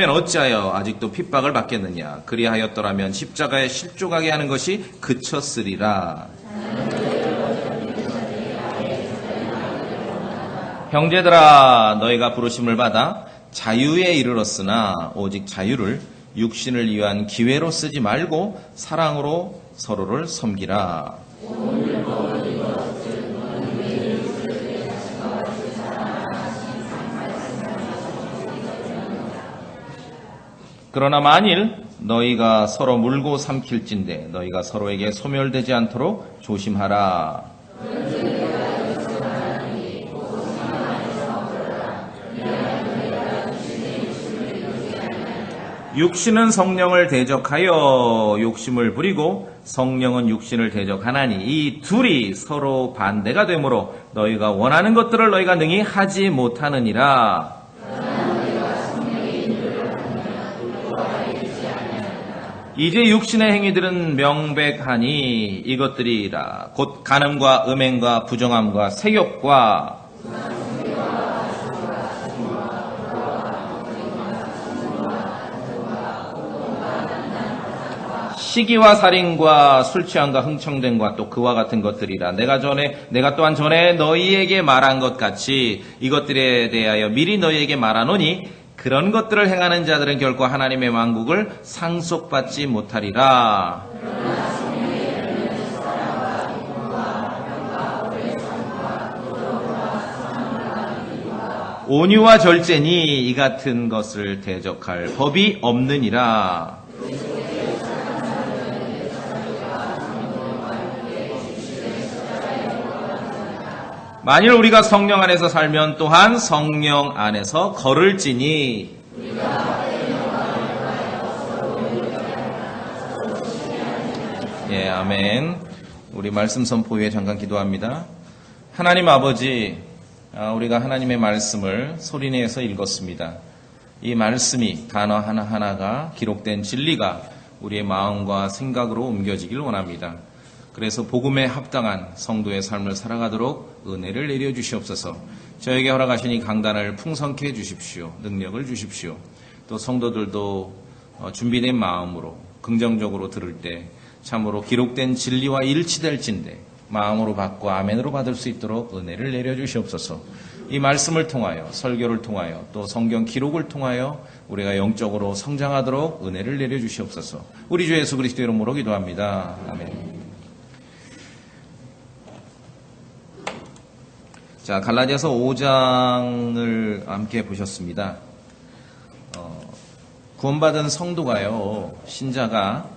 그러면 어찌하여 아직도 핍박을 받겠느냐? 그리하였더라면 십자가에 실족하게 하는 것이 그쳤으리라. 형제들아, 너희가 부르심을 받아 자유에 이르렀으나 오직 자유를 육신을 위한 기회로 쓰지 말고 사랑으로 서로를 섬기라. 그러나 만일 너희가 서로 물고 삼킬진대 너희가 서로에게 소멸되지 않도록 조심하라. 육신은 성령을 대적하여 욕심을 부리고 성령은 육신을 대적하나니 이 둘이 서로 반대가 되므로 너희가 원하는 것들을 너희가 능히 하지 못하느니라. 이제 육신의 행위들은 명백하니 이것들이라 곧 간음과 음행과 부정함과 세욕과 시기와 살인과 술 취함과 흥청됨과 또 그와 같은 것들이라. 내가 또한 전에 너희에게 말한 것 같이 이것들에 대하여 미리 너희에게 말하노니 그런 것들을 행하는 자들은 결코 하나님의 왕국을 상속받지 못하리라. 온유와 절제니 이 같은 것을 대적할 법이 없느니라. 만일 우리가 성령 안에서 살면 또한 성령 안에서 걸을지니. 예, 아멘. 우리 말씀 선포 후에 잠깐 기도합니다. 하나님 아버지, 우리가 하나님의 말씀을 소리내서 읽었습니다. 이 말씀이 단어 하나하나가 기록된 진리가 우리의 마음과 생각으로 옮겨지길 원합니다. 그래서 복음에 합당한 성도의 삶을 살아가도록 은혜를 내려주시옵소서. 저에게 허락하신 이 강단을 풍성케 해주십시오. 능력을 주십시오. 또 성도들도 준비된 마음으로 긍정적으로 들을 때 참으로 기록된 진리와 일치될진대 마음으로 받고 아멘으로 받을 수 있도록 은혜를 내려주시옵소서. 이 말씀을 통하여 설교를 통하여 또 성경 기록을 통하여 우리가 영적으로 성장하도록 은혜를 내려주시옵소서. 우리 주 예수 그리스도 이름으로 기도합니다. 아멘. 자, 갈라디아서 5장을 함께 보셨습니다. 구원받은 성도가요, 신자가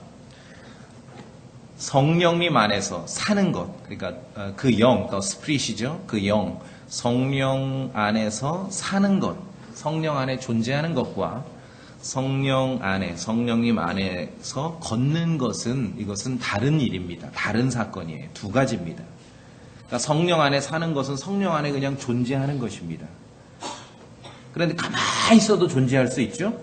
성령님 안에서 사는 것, 그러니까 그 영, 더 스피릿이죠. 그 영, 성령 안에서 사는 것, 성령 안에 존재하는 것과 성령 안에, 성령님 안에서 걷는 것은 이것은 다른 일입니다. 다른 사건이에요. 두 가지입니다. 그러니까 성령 안에 사는 것은 성령 안에 그냥 존재하는 것입니다. 그런데 가만히 있어도 존재할 수 있죠.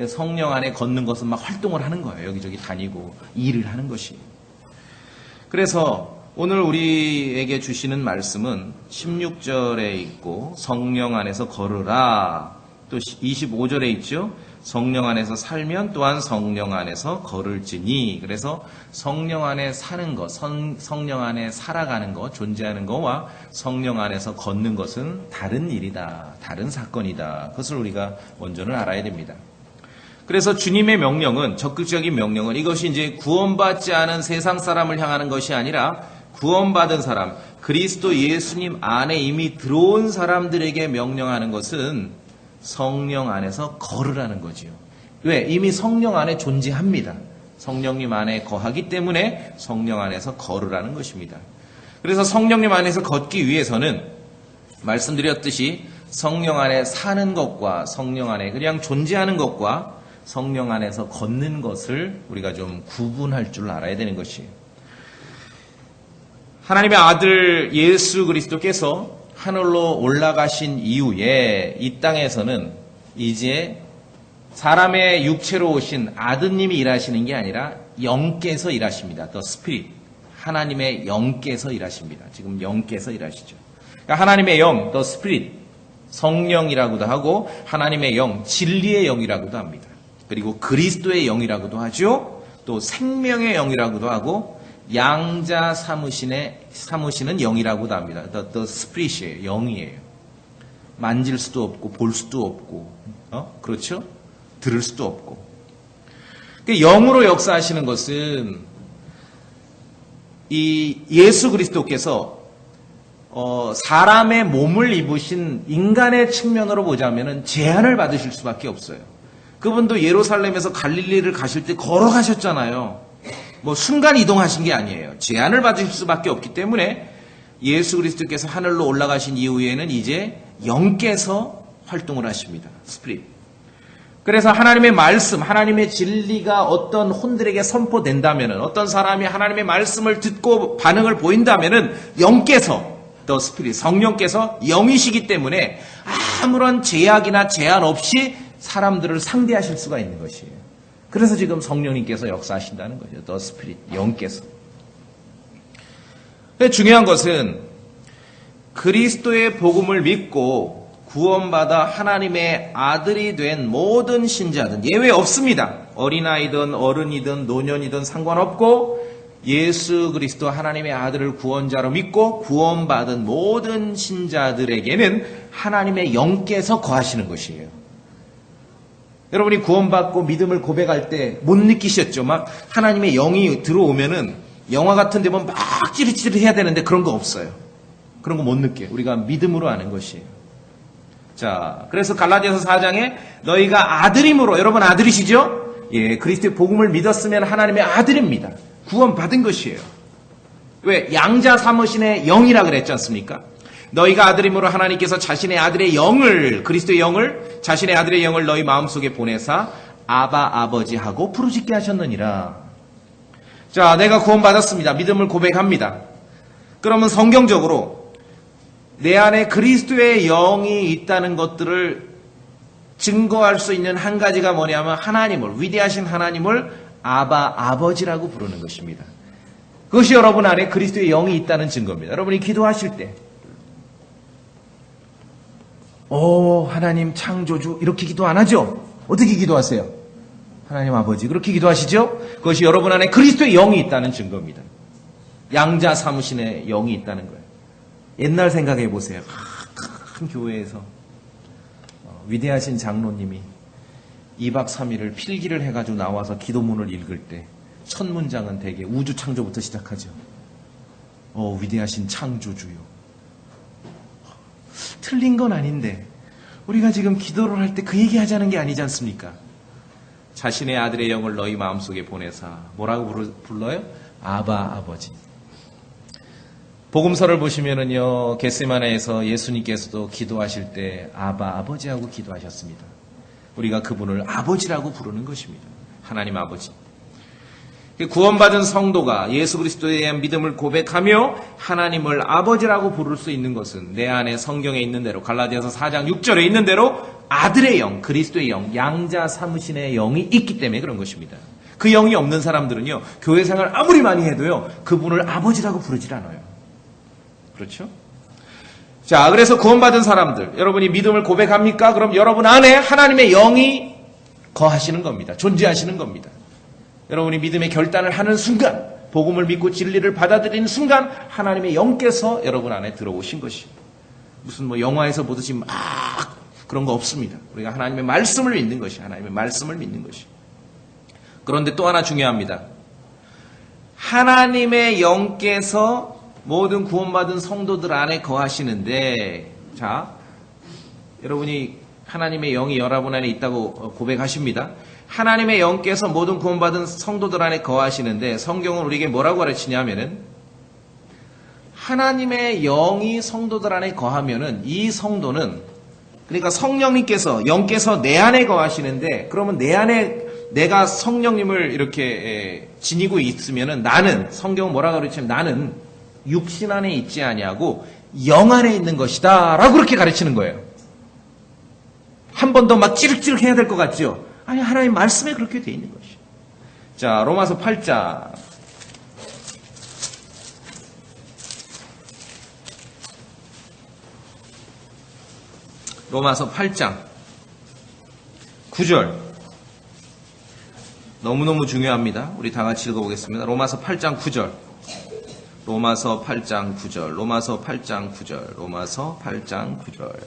성령 안에 걷는 것은 막 활동을 하는 거예요. 여기저기 다니고 일을 하는 것이. 그래서 오늘 우리에게 주시는 말씀은 16절에 있고 성령 안에서 걸으라. 또 25절에 있죠. 성령 안에서 살면 또한 성령 안에서 걸을지니. 그래서 성령 안에 사는 것, 성령 안에 살아가는 것, 존재하는 것과 성령 안에서 걷는 것은 다른 일이다. 다른 사건이다. 그것을 우리가 먼저는 알아야 됩니다. 그래서 주님의 명령은, 적극적인 명령은 이것이 이제 구원받지 않은 세상 사람을 향하는 것이 아니라 구원받은 사람, 그리스도 예수님 안에 이미 들어온 사람들에게 명령하는 것은 성령 안에서 걸으라는 거지요. 왜? 이미 성령 안에 존재합니다. 성령님 안에 거하기 때문에 성령 안에서 걸으라는 것입니다. 그래서 성령님 안에서 걷기 위해서는 말씀드렸듯이 성령 안에 사는 것과 성령 안에 그냥 존재하는 것과 성령 안에서 걷는 것을 우리가 좀 구분할 줄 알아야 되는 것이에요. 하나님의 아들 예수 그리스도께서 하늘로 올라가신 이후에 이 땅에서는 이제 사람의 육체로 오신 아드님이 일하시는 게 아니라 영께서 일하십니다. The Spirit. 하나님의 영께서 일하십니다. 지금 영께서 일하시죠. 그러니까 하나님의 영, The Spirit. 성령이라고도 하고 하나님의 영, 진리의 영이라고도 합니다. 그리고 그리스도의 영이라고도 하죠. 또 생명의 영이라고도 하고 양자 삼으시는 영이라고도 합니다. The Spirit이에요. 영이에요. 만질 수도 없고 볼 수도 없고 그렇죠? 들을 수도 없고. 영으로 역사하시는 것은 이 예수 그리스도께서 사람의 몸을 입으신 인간의 측면으로 보자면은 제한을 받으실 수밖에 없어요. 그분도 예루살렘에서 갈릴리를 가실 때 걸어가셨잖아요. 뭐 순간 이동하신 게 아니에요. 제한을 받으실 수밖에 없기 때문에 예수 그리스도께서 하늘로 올라가신 이후에는 이제 영께서 활동을 하십니다. 스피릿. 그래서 하나님의 말씀, 하나님의 진리가 어떤 혼들에게 선포된다면은, 어떤 사람이 하나님의 말씀을 듣고 반응을 보인다면은 영께서, 더 스피릿, 성령께서 영이시기 때문에 아무런 제약이나 제한 없이 사람들을 상대하실 수가 있는 것이에요. 그래서 지금 성령님께서 역사하신다는 거죠. 더 스피릿, 영께서. 근데 중요한 것은 그리스도의 복음을 믿고 구원받아 하나님의 아들이 된 모든 신자들 예외 없습니다. 어린아이든 어른이든 노년이든 상관없고 예수 그리스도 하나님의 아들을 구원자로 믿고 구원받은 모든 신자들에게는 하나님의 영께서 거하시는 것이에요. 여러분이 구원받고 믿음을 고백할 때 못 느끼셨죠? 막 하나님의 영이 들어오면은 영화 같은 데 보면 막 찌릿찌릿 해야 되는데 그런 거 없어요. 그런 거 못 느껴요. 우리가 믿음으로 아는 것이에요. 자, 그래서 갈라디아서 4장에 너희가 아들임으로, 여러분 아들이시죠? 예, 그리스도의 복음을 믿었으면 하나님의 아들입니다. 구원받은 것이에요. 왜? 양자 삼으신의 영이라 그랬지 않습니까? 너희가 아들임으로 하나님께서 자신의 아들의 영을, 그리스도의 영을, 자신의 아들의 영을 너희 마음속에 보내사 아바 아버지하고 부르짖게 하셨느니라. 자, 내가 구원받았습니다. 믿음을 고백합니다. 그러면 성경적으로 내 안에 그리스도의 영이 있다는 것들을 증거할 수 있는 한 가지가 뭐냐면 하나님을, 위대하신 하나님을 아바 아버지라고 부르는 것입니다. 그것이 여러분 안에 그리스도의 영이 있다는 증거입니다. 여러분이 기도하실 때 하나님 창조주 이렇게 기도 안 하죠? 어떻게 기도하세요? 하나님 아버지 그렇게 기도하시죠? 그것이 여러분 안에 그리스도의 영이 있다는 증거입니다. 양자 삼으신의 영이 있다는 거예요. 옛날 생각해 보세요. 큰 교회에서 위대하신 장로님이 2박 3일을 필기를 해가지고 나와서 기도문을 읽을 때 첫 문장은 대개 우주 창조부터 시작하죠. 위대하신 창조주요. 틀린 건 아닌데 우리가 지금 기도를 할 때 그 얘기 하자는 게 아니지 않습니까? 자신의 아들의 영을 너희 마음속에 보내사 뭐라고 불러요? 아바 아버지. 복음서를 보시면은요, 겟세마네에서 예수님께서도 기도하실 때 아바 아버지하고 기도하셨습니다. 우리가 그분을 아버지라고 부르는 것입니다. 하나님 아버지. 구원받은 성도가 예수 그리스도에 대한 믿음을 고백하며 하나님을 아버지라고 부를 수 있는 것은 내 안에 성경에 있는 대로 갈라디아서 4장 6절에 있는 대로 아들의 영, 그리스도의 영, 양자 삼으신의 영이 있기 때문에 그런 것입니다. 그 영이 없는 사람들은요, 교회 생활 아무리 많이 해도요, 그분을 아버지라고 부르질 않아요. 그렇죠? 자, 그래서 구원받은 사람들, 여러분이 믿음을 고백합니까? 그럼 여러분 안에 하나님의 영이 거하시는 겁니다. 존재하시는 겁니다. 여러분이 믿음의 결단을 하는 순간, 복음을 믿고 진리를 받아들이는 순간 하나님의 영께서 여러분 안에 들어오신 것입니다. 무슨 뭐 영화에서 보듯이 막 그런 거 없습니다. 우리가 하나님의 말씀을 믿는 것이, 하나님의 말씀을 믿는 것이. 그런데 또 하나 중요합니다. 하나님의 영께서 모든 구원받은 성도들 안에 거하시는데, 자, 여러분이 하나님의 영이 여러분 안에 있다고 고백하십니다. 하나님의 영께서 모든 구원받은 성도들 안에 거하시는데 성경은 우리에게 뭐라고 가르치냐면은 하나님의 영이 성도들 안에 거하면은 이 성도는, 그러니까 성령님께서, 영께서 내 안에 거하시는데, 그러면 내 안에 내가 성령님을 이렇게 지니고 있으면은 나는, 성경은 뭐라고 가르치냐면 나는 육신 안에 있지 아니하고 영 안에 있는 것이다 라고 그렇게 가르치는 거예요. 한 번 더 막 찌륵찌륵 해야 될 것 같죠? 아니, 하나님 말씀에 그렇게 돼 있는 것이에요. 자, 로마서 8장. 로마서 8장 9절. 너무너무 중요합니다. 우리 다 같이 읽어보겠습니다. 로마서 8장 9절. 로마서 8장 9절. 로마서 8장 9절. 로마서 8장 9절.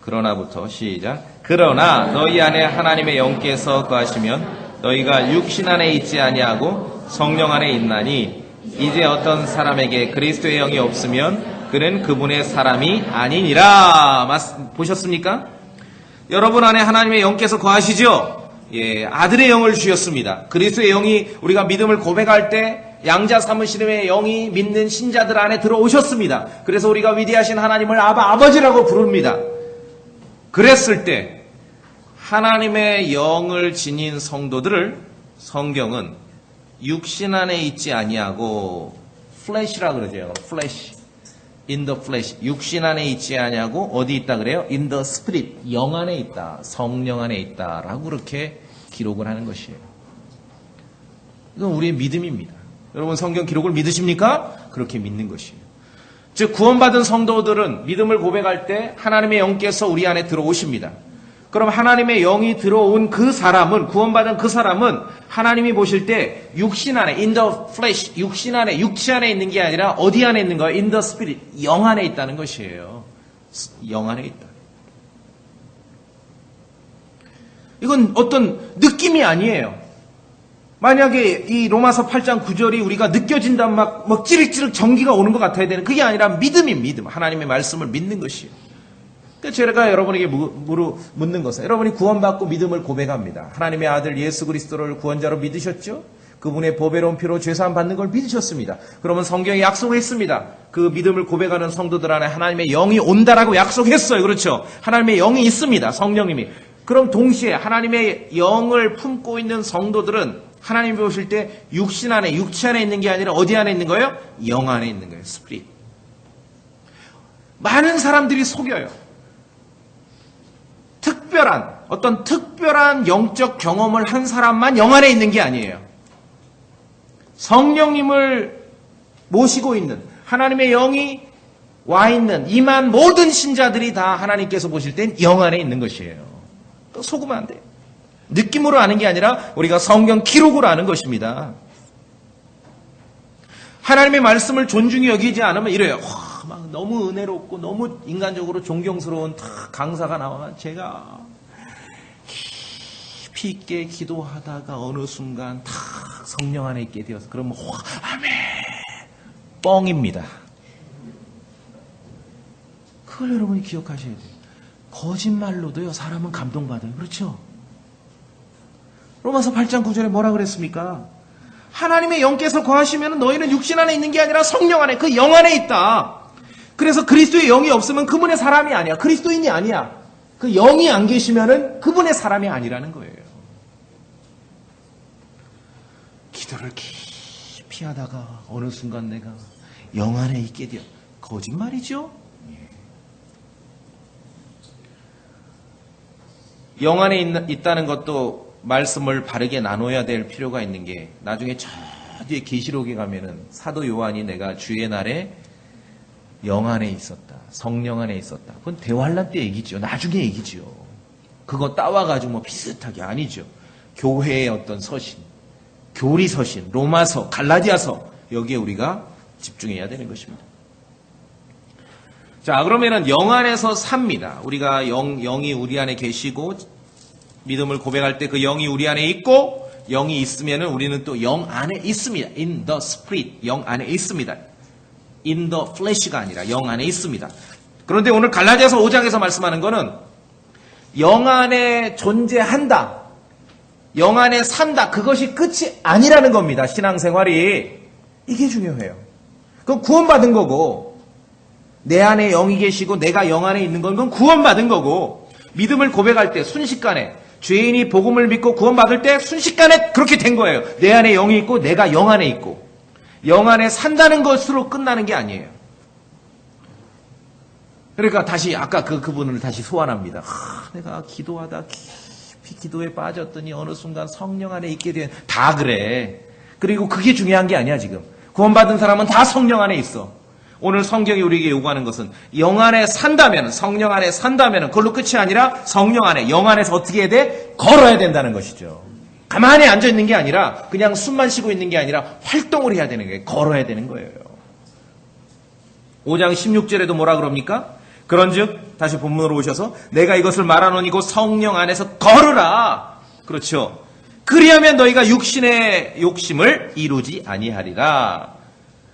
그러나부터 시작. 그러나 너희 안에 하나님의 영께서 거하시면 너희가 육신 안에 있지 아니하고 성령 안에 있나니 이제 어떤 사람에게 그리스도의 영이 없으면 그는 그분의 사람이 아니니라. 보셨습니까? 여러분 안에 하나님의 영께서 거하시죠? 예, 아들의 영을 주셨습니다. 그리스도의 영이 우리가 믿음을 고백할 때 양자 삼으심의 영이 믿는 신자들 안에 들어오셨습니다. 그래서 우리가 위대하신 하나님을 아버지라고 부릅니다. 그랬을 때 하나님의 영을 지닌 성도들을 성경은 육신 안에 있지 아니하고 flesh라 그러죠. flesh. in the flesh. 육신 안에 있지 아니하고 어디 있다 그래요? in the spirit. 영 안에 있다. 성령 안에 있다라고 그렇게 기록을 하는 것이에요. 이건 우리의 믿음입니다. 여러분 성경 기록을 믿으십니까? 그렇게 믿는 것이에요. 즉 구원받은 성도들은 믿음을 고백할 때 하나님의 영께서 우리 안에 들어오십니다. 그럼 하나님의 영이 들어온 그 사람은, 구원받은 그 사람은 하나님이 보실 때 육신 안에, in the flesh, 육신 안에, 육체 안에 있는 게 아니라 어디 안에 있는 거예요? in the spirit, 영 안에 있다는 것이에요. 영 안에 있다. 이건 어떤 느낌이 아니에요. 만약에 이 로마서 8장 9절이 우리가 느껴진다면 막 찌릿찌릿 전기가 오는 것 같아야 되는, 그게 아니라 믿음입니다. 믿음. 하나님의 말씀을 믿는 것이에요. 제가 여러분에게 묻는 것은, 여러분이 구원받고 믿음을 고백합니다. 하나님의 아들 예수 그리스도를 구원자로 믿으셨죠? 그분의 보배로운 피로 죄사함 받는 걸 믿으셨습니다. 그러면 성경이 약속했습니다. 그 믿음을 고백하는 성도들 안에 하나님의 영이 온다라고 약속했어요. 그렇죠? 하나님의 영이 있습니다. 성령님이. 그럼 동시에 하나님의 영을 품고 있는 성도들은 하나님이 보실 때 육신 안에, 육체 안에 있는 게 아니라 어디 안에 있는 거예요? 영 안에 있는 거예요. 스피릿. 많은 사람들이 속여요. 어떤 특별한 영적 경험을 한 사람만 영 안에 있는 게 아니에요. 성령님을 모시고 있는, 하나님의 영이 와 있는, 임한 모든 신자들이 다 하나님께서 보실 땐 영 안에 있는 것이에요. 또 속으면 안 돼요. 느낌으로 아는 게 아니라 우리가 성경 기록으로 아는 것입니다. 하나님의 말씀을 존중히 여기지 않으면 이래요. 막 너무 은혜롭고 너무 인간적으로 존경스러운 강사가 나오면 제가 깊이 있게 기도하다가 어느 순간 성령 안에 있게 되어서 그러면 아멘 뻥입니다. 그걸 여러분이 기억하셔야 돼요. 거짓말로도요 사람은 감동받아요. 그렇죠? 로마서 8장 9절에 뭐라 그랬습니까? 하나님의 영께서 거하시면 너희는 육신 안에 있는 게 아니라 성령 안에, 그 영 안에 있다. 그래서 그리스도의 영이 없으면 그분의 사람이 아니야. 그리스도인이 아니야. 그 영이 안 계시면은 그분의 사람이 아니라는 거예요. 기도를 깊이 하다가 어느 순간 내가 영 안에 있게 되어. 거짓말이죠? 영 안에 있다는 것도 말씀을 바르게 나눠야 될 필요가 있는 게, 나중에 저 뒤에 계시록에 가면은 사도 요한이 내가 주의 날에 영 안에 있었다, 성령 안에 있었다. 그건 대환란 때 얘기죠. 나중에 얘기죠. 그거 따와가지고 뭐 비슷하게 아니죠. 교회의 어떤 서신, 교리 서신, 로마서, 갈라디아서, 여기에 우리가 집중해야 되는 것입니다. 자, 그러면은 영 안에서 삽니다. 우리가 영이 우리 안에 계시고 믿음을 고백할 때 그 영이 우리 안에 있고, 영이 있으면은 우리는 또 영 안에 있습니다. In the spirit, 영 안에 있습니다. In the flesh가 아니라 영 안에 있습니다. 그런데 오늘 갈라디아서 5장에서 말씀하는 거는 영 안에 존재한다, 영 안에 산다, 그것이 끝이 아니라는 겁니다. 신앙생활이. 이게 중요해요. 그건 구원받은 거고, 내 안에 영이 계시고 내가 영 안에 있는 건 그건 구원받은 거고, 믿음을 고백할 때 순식간에, 죄인이 복음을 믿고 구원받을 때 순식간에 그렇게 된 거예요. 내 안에 영이 있고 내가 영 안에 있고, 영 안에 산다는 것으로 끝나는 게 아니에요. 그러니까 다시 아까 그분을 다시 소환합니다. 내가 기도하다 깊이 기도에 빠졌더니 어느 순간 성령 안에 있게 된, 다 그래. 그리고 그게 중요한 게 아니야. 지금 구원받은 사람은 다 성령 안에 있어. 오늘 성경이 우리에게 요구하는 것은 영 안에 산다면, 성령 안에 산다면 그걸로 끝이 아니라 성령 안에, 영 안에서 어떻게 해야 돼? 걸어야 된다는 것이죠. 가만히 앉아있는 게 아니라 그냥 숨만 쉬고 있는 게 아니라 활동을 해야 되는 거예요. 걸어야 되는 거예요. 5장 16절에도 뭐라 그럽니까? 그런즉 다시 본문으로 오셔서 내가 이것을 말하노니고 성령 안에서 걸으라. 그렇죠. 그리하면 너희가 육신의 욕심을 이루지 아니하리라.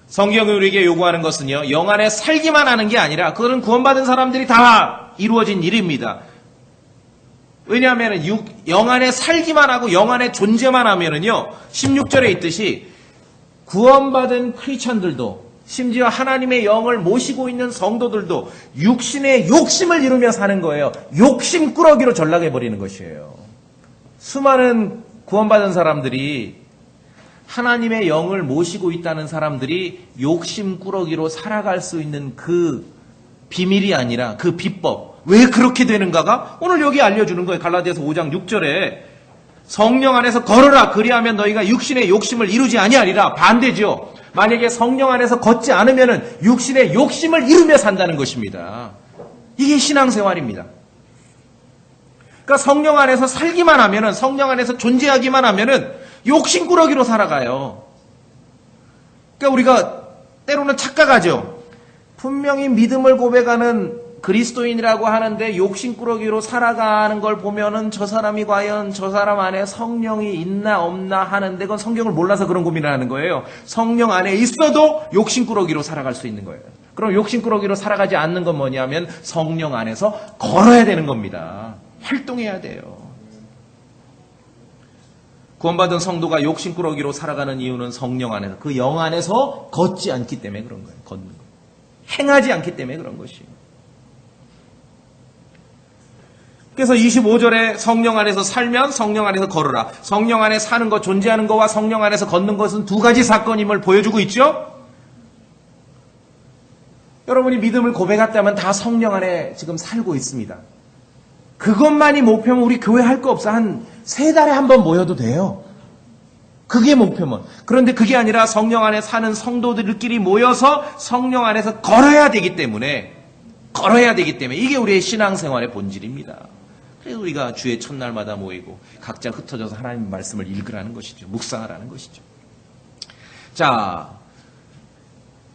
성경이 우리에게 요구하는 것은요, 영 안에 살기만 하는 게 아니라 그거는 구원받은 사람들이 다 이루어진 일입니다. 왜냐하면 영 안에 살기만 하고 영 안에 존재만 하면은요, 16절에 있듯이 구원받은 크리스천들도 심지어 하나님의 영을 모시고 있는 성도들도 육신의 욕심을 이루며 사는 거예요. 욕심꾸러기로 전락해버리는 것이에요. 수많은 구원받은 사람들이 하나님의 영을 모시고 있다는 사람들이 욕심꾸러기로 살아갈 수 있는 그 비밀이 아니라 그 비법. 왜 그렇게 되는가가 오늘 여기 알려주는 거예요. 갈라디아서 5장 6절에 성령 안에서 걸으라. 그리하면 너희가 육신의 욕심을 이루지 아니하리라. 반대죠. 만약에 성령 안에서 걷지 않으면 육신의 욕심을 이루며 산다는 것입니다. 이게 신앙생활입니다. 그러니까 성령 안에서 살기만 하면은, 성령 안에서 존재하기만 하면은 욕심꾸러기로 살아가요. 그러니까 우리가 때로는 착각하죠. 분명히 믿음을 고백하는 그리스도인이라고 하는데 욕심꾸러기로 살아가는 걸 보면은 저 사람이 과연 저 사람 안에 성령이 있나 없나 하는데 그건 성경을 몰라서 그런 고민을 하는 거예요. 성령 안에 있어도 욕심꾸러기로 살아갈 수 있는 거예요. 그럼 욕심꾸러기로 살아가지 않는 건 뭐냐면 성령 안에서 걸어야 되는 겁니다. 활동해야 돼요. 구원받은 성도가 욕심꾸러기로 살아가는 이유는 성령 안에서, 그 영 안에서 걷지 않기 때문에 그런 거예요. 걷는 거예요. 행하지 않기 때문에 그런 것이에요. 그래서 25절에 성령 안에서 살면 성령 안에서 걸으라. 성령 안에 사는 것, 존재하는 것과 성령 안에서 걷는 것은 두 가지 사건임을 보여주고 있죠? 여러분이 믿음을 고백했다면 다 성령 안에 지금 살고 있습니다. 그것만이 목표면 우리 교회 할 거 없어. 한 3달에 한 번 모여도 돼요. 그게 목표면. 그런데 그게 아니라 성령 안에 사는 성도들끼리 모여서 성령 안에서 걸어야 되기 때문에 이게 우리의 신앙생활의 본질입니다. 그래서 우리가 주의 첫날마다 모이고 각자 흩어져서 하나님의 말씀을 읽으라는 것이죠. 묵상하라는 것이죠. 자,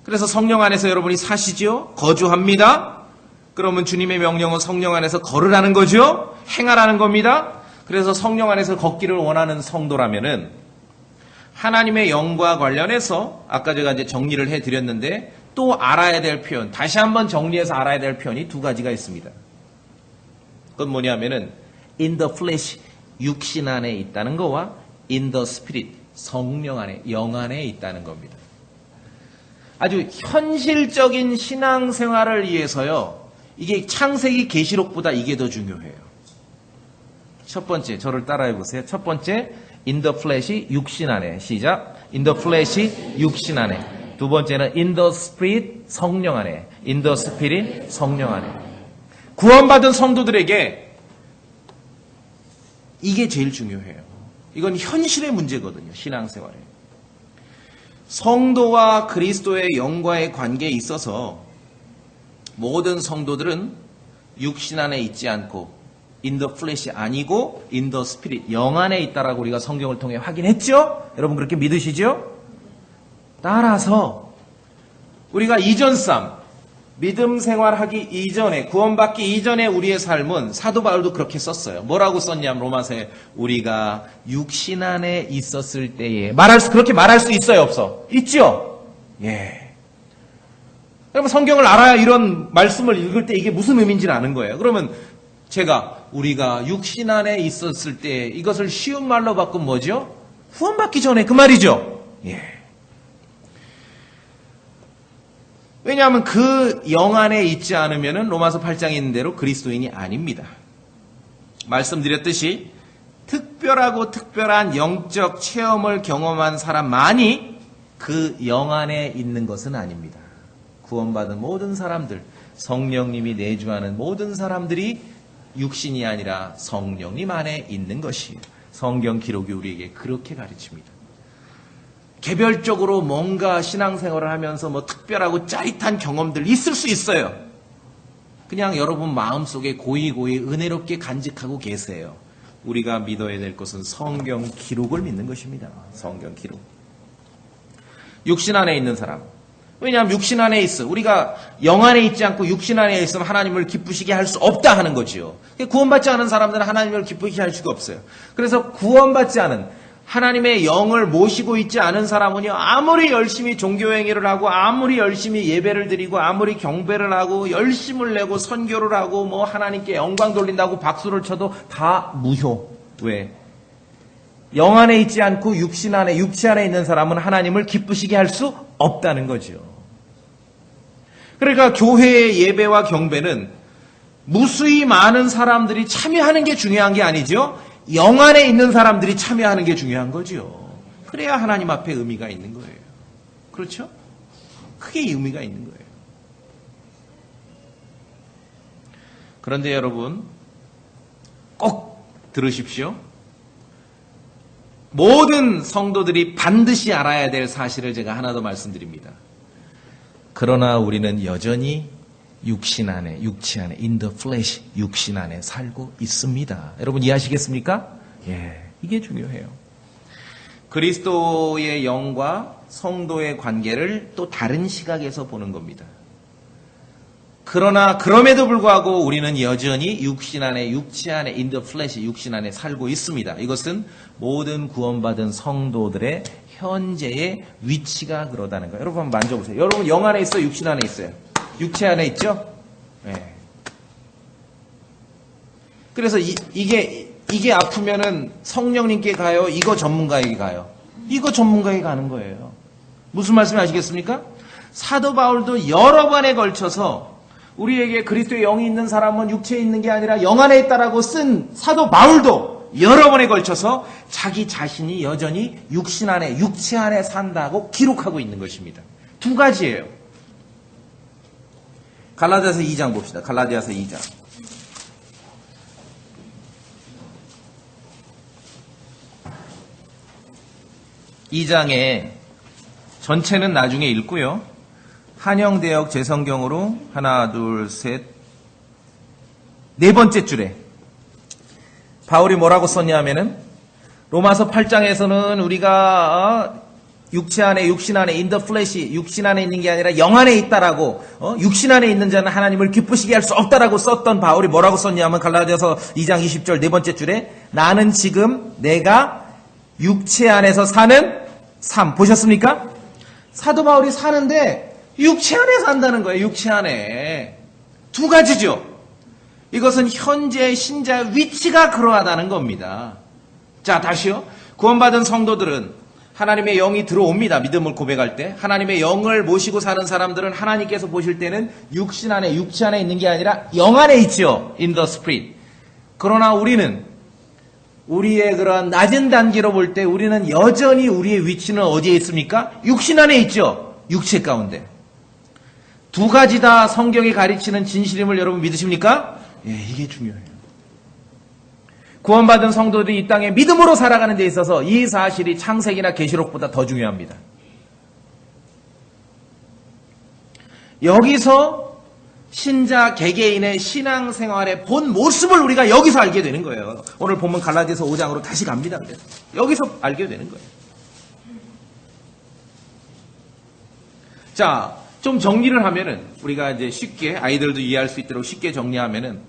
그래서 성령 안에서 여러분이 사시죠? 거주합니다. 그러면 주님의 명령은 성령 안에서 걸으라는 거죠? 행하라는 겁니다. 그래서 성령 안에서 걷기를 원하는 성도라면은 하나님의 영과 관련해서 아까 제가 이제 정리를 해드렸는데 또 알아야 될 표현, 다시 한번 정리해서 알아야 될 표현이 두 가지가 있습니다. 그건 뭐냐면은 in the flesh, 육신 안에 있다는 거와 in the spirit, 성령 안에, 영 안에 있다는 겁니다. 아주 현실적인 신앙생활을 위해서요. 이게 창세기 계시록보다 이게 더 중요해요. 첫 번째, 저를 따라해 보세요. 첫 번째, in the flesh, 육신 안에. 시작. in the flesh, 육신 안에. 두 번째는 in the spirit, 성령 안에. in the spirit, 성령 안에. 구원받은 성도들에게 이게 제일 중요해요. 이건 현실의 문제거든요. 신앙생활에. 성도와 그리스도의 영과의 관계에 있어서 모든 성도들은 육신 안에 있지 않고 in the flesh 아니고 in the spirit, 영 안에 있다라고 우리가 성경을 통해 확인했죠? 여러분 그렇게 믿으시죠? 따라서 우리가 이전 삶, 믿음 생활하기 이전에, 구원받기 이전에 우리의 삶은 사도 바울도 그렇게 썼어요. 뭐라고 썼냐면 로마서에 우리가 육신 안에 있었을 때에 그렇게 말할 수 있어요, 없어? 있죠? 예. 여러분 성경을 알아야 이런 말씀을 읽을 때 이게 무슨 의미인지를 아는 거예요. 그러면 제가 우리가 육신 안에 있었을 때 이것을 쉬운 말로 바꾸면 뭐죠? 구원받기 전에 그 말이죠. 예. 왜냐하면 그 영 안에 있지 않으면 로마서 8장에 있는 대로 그리스도인이 아닙니다. 말씀드렸듯이 특별한 영적 체험을 경험한 사람만이 그 영 안에 있는 것은 아닙니다. 구원받은 모든 사람들, 성령님이 내주하는 모든 사람들이 육신이 아니라 성령님 안에 있는 것이에요. 성경 기록이 우리에게 그렇게 가르칩니다. 개별적으로 뭔가 신앙생활을 하면서 뭐 특별하고 짜릿한 경험들 있을 수 있어요. 그냥 여러분 마음속에 고이고이 은혜롭게 간직하고 계세요. 우리가 믿어야 될 것은 성경 기록을 믿는 것입니다. 성경 기록. 육신 안에 있는 사람. 왜냐하면 육신 안에 있어. 우리가 영 안에 있지 않고 육신 안에 있으면 하나님을 기쁘시게 할 수 없다 하는 거지요. 구원받지 않은 사람들은 하나님을 기쁘시게 할 수가 없어요. 그래서 구원받지 않은 하나님의 영을 모시고 있지 않은 사람은요, 아무리 열심히 종교행위를 하고 아무리 열심히 예배를 드리고 아무리 경배를 하고 열심을 내고 선교를 하고 뭐 하나님께 영광 돌린다고 박수를 쳐도 다 무효. 왜? 영 안에 있지 않고 육신 안에, 육체 안에 있는 사람은 하나님을 기쁘시게 할 수 없다는 거죠. 그러니까 교회의 예배와 경배는 무수히 많은 사람들이 참여하는 게 중요한 게 아니죠. 영 안에 있는 사람들이 참여하는 게 중요한 거죠. 그래야 하나님 앞에 의미가 있는 거예요. 그렇죠? 크게 의미가 있는 거예요. 그런데 여러분, 꼭 들으십시오. 모든 성도들이 반드시 알아야 될 사실을 제가 하나 더 말씀드립니다. 그러나 우리는 여전히 육신 안에, 육체 안에, in the flesh, 육신 안에 살고 있습니다. 여러분 이해하시겠습니까? 예, 이게 중요해요. 그리스도의 영과 성도의 관계를 또 다른 시각에서 보는 겁니다. 그러나 그럼에도 불구하고 우리는 여전히 육신 안에, 육체 안에, in the flesh, 육신 안에 살고 있습니다. 이것은 모든 구원받은 성도들의 현재의 위치가 그러다는 거예요. 여러분 한번 만져보세요. 여러분 영 안에 있어요? 육신 안에 있어요? 육체 안에 있죠? 네. 그래서 이게 아프면은 성령님께 가요? 이거 전문가에게 가요? 이거 전문가에게 가는 거예요. 무슨 말씀이 아시겠습니까? 사도 바울도 여러 번에 걸쳐서 우리에게 그리스도의 영이 있는 사람은 육체에 있는 게 아니라 영 안에 있다라고 쓴 사도 바울도 여러 번에 걸쳐서 자기 자신이 여전히 육신 안에, 육체 안에 산다고 기록하고 있는 것입니다. 두 가지예요. 갈라디아서 2장 봅시다. 갈라디아서 2장. 2장에 전체는 나중에 읽고요. 한영대역 재성경으로 하나, 둘, 셋, 네 번째 줄에 바울이 뭐라고 썼냐면은 로마서 8장에서는 우리가 육체 안에, 육신 안에, in the flesh, 육신 안에 있는 게 아니라 영 안에 있다라고, 육신 안에 있는 자는 하나님을 기쁘시게 할 수 없다라고 썼던 바울이 뭐라고 썼냐면 갈라디아서 2장 20절 네 번째 줄에 나는 지금 내가 육체 안에서 사는 삶. 보셨습니까? 사도 바울이 사는데 육체 안에 산다는 거예요. 육체 안에. 두 가지죠. 이것은 현재 신자의 위치가 그러하다는 겁니다. 자, 다시요. 구원받은 성도들은 하나님의 영이 들어옵니다. 믿음을 고백할 때. 하나님의 영을 모시고 사는 사람들은 하나님께서 보실 때는 육신 안에, 육체 안에 있는 게 아니라 영 안에 있죠. In the spirit. 그러나 우리는 우리의 그런 낮은 단계로 볼 때 우리는 여전히 우리의 위치는 어디에 있습니까? 육신 안에 있죠. 육체 가운데. 두 가지 다 성경이 가르치는 진실임을 여러분 믿으십니까? 예, 이게 중요해요. 구원받은 성도들이 이 땅에 믿음으로 살아가는 데 있어서 이 사실이 창세기나 계시록보다 더 중요합니다. 여기서 신자 개개인의 신앙생활의 본 모습을 우리가 여기서 알게 되는 거예요. 오늘 본문 갈라디아서 5장으로 다시 갑니다. 그래서 여기서 알게 되는 거예요. 자, 좀 정리를 하면은 우리가 이제 쉽게 아이들도 이해할 수 있도록 쉽게 정리하면은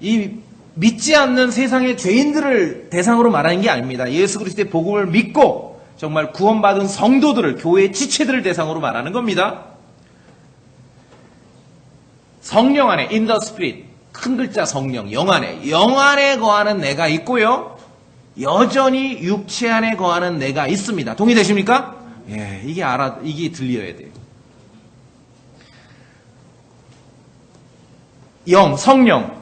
이 믿지 않는 세상의 죄인들을 대상으로 말하는 게 아닙니다. 예수 그리스도의 복음을 믿고 정말 구원받은 성도들을, 교회의 지체들을 대상으로 말하는 겁니다. 성령 안에, in the spirit, 큰 글자 성령, 영 안에 거하는 내가 있고요. 여전히 육체 안에 거하는 내가 있습니다. 동의되십니까? 예, 이게 들려야 돼요. 성령,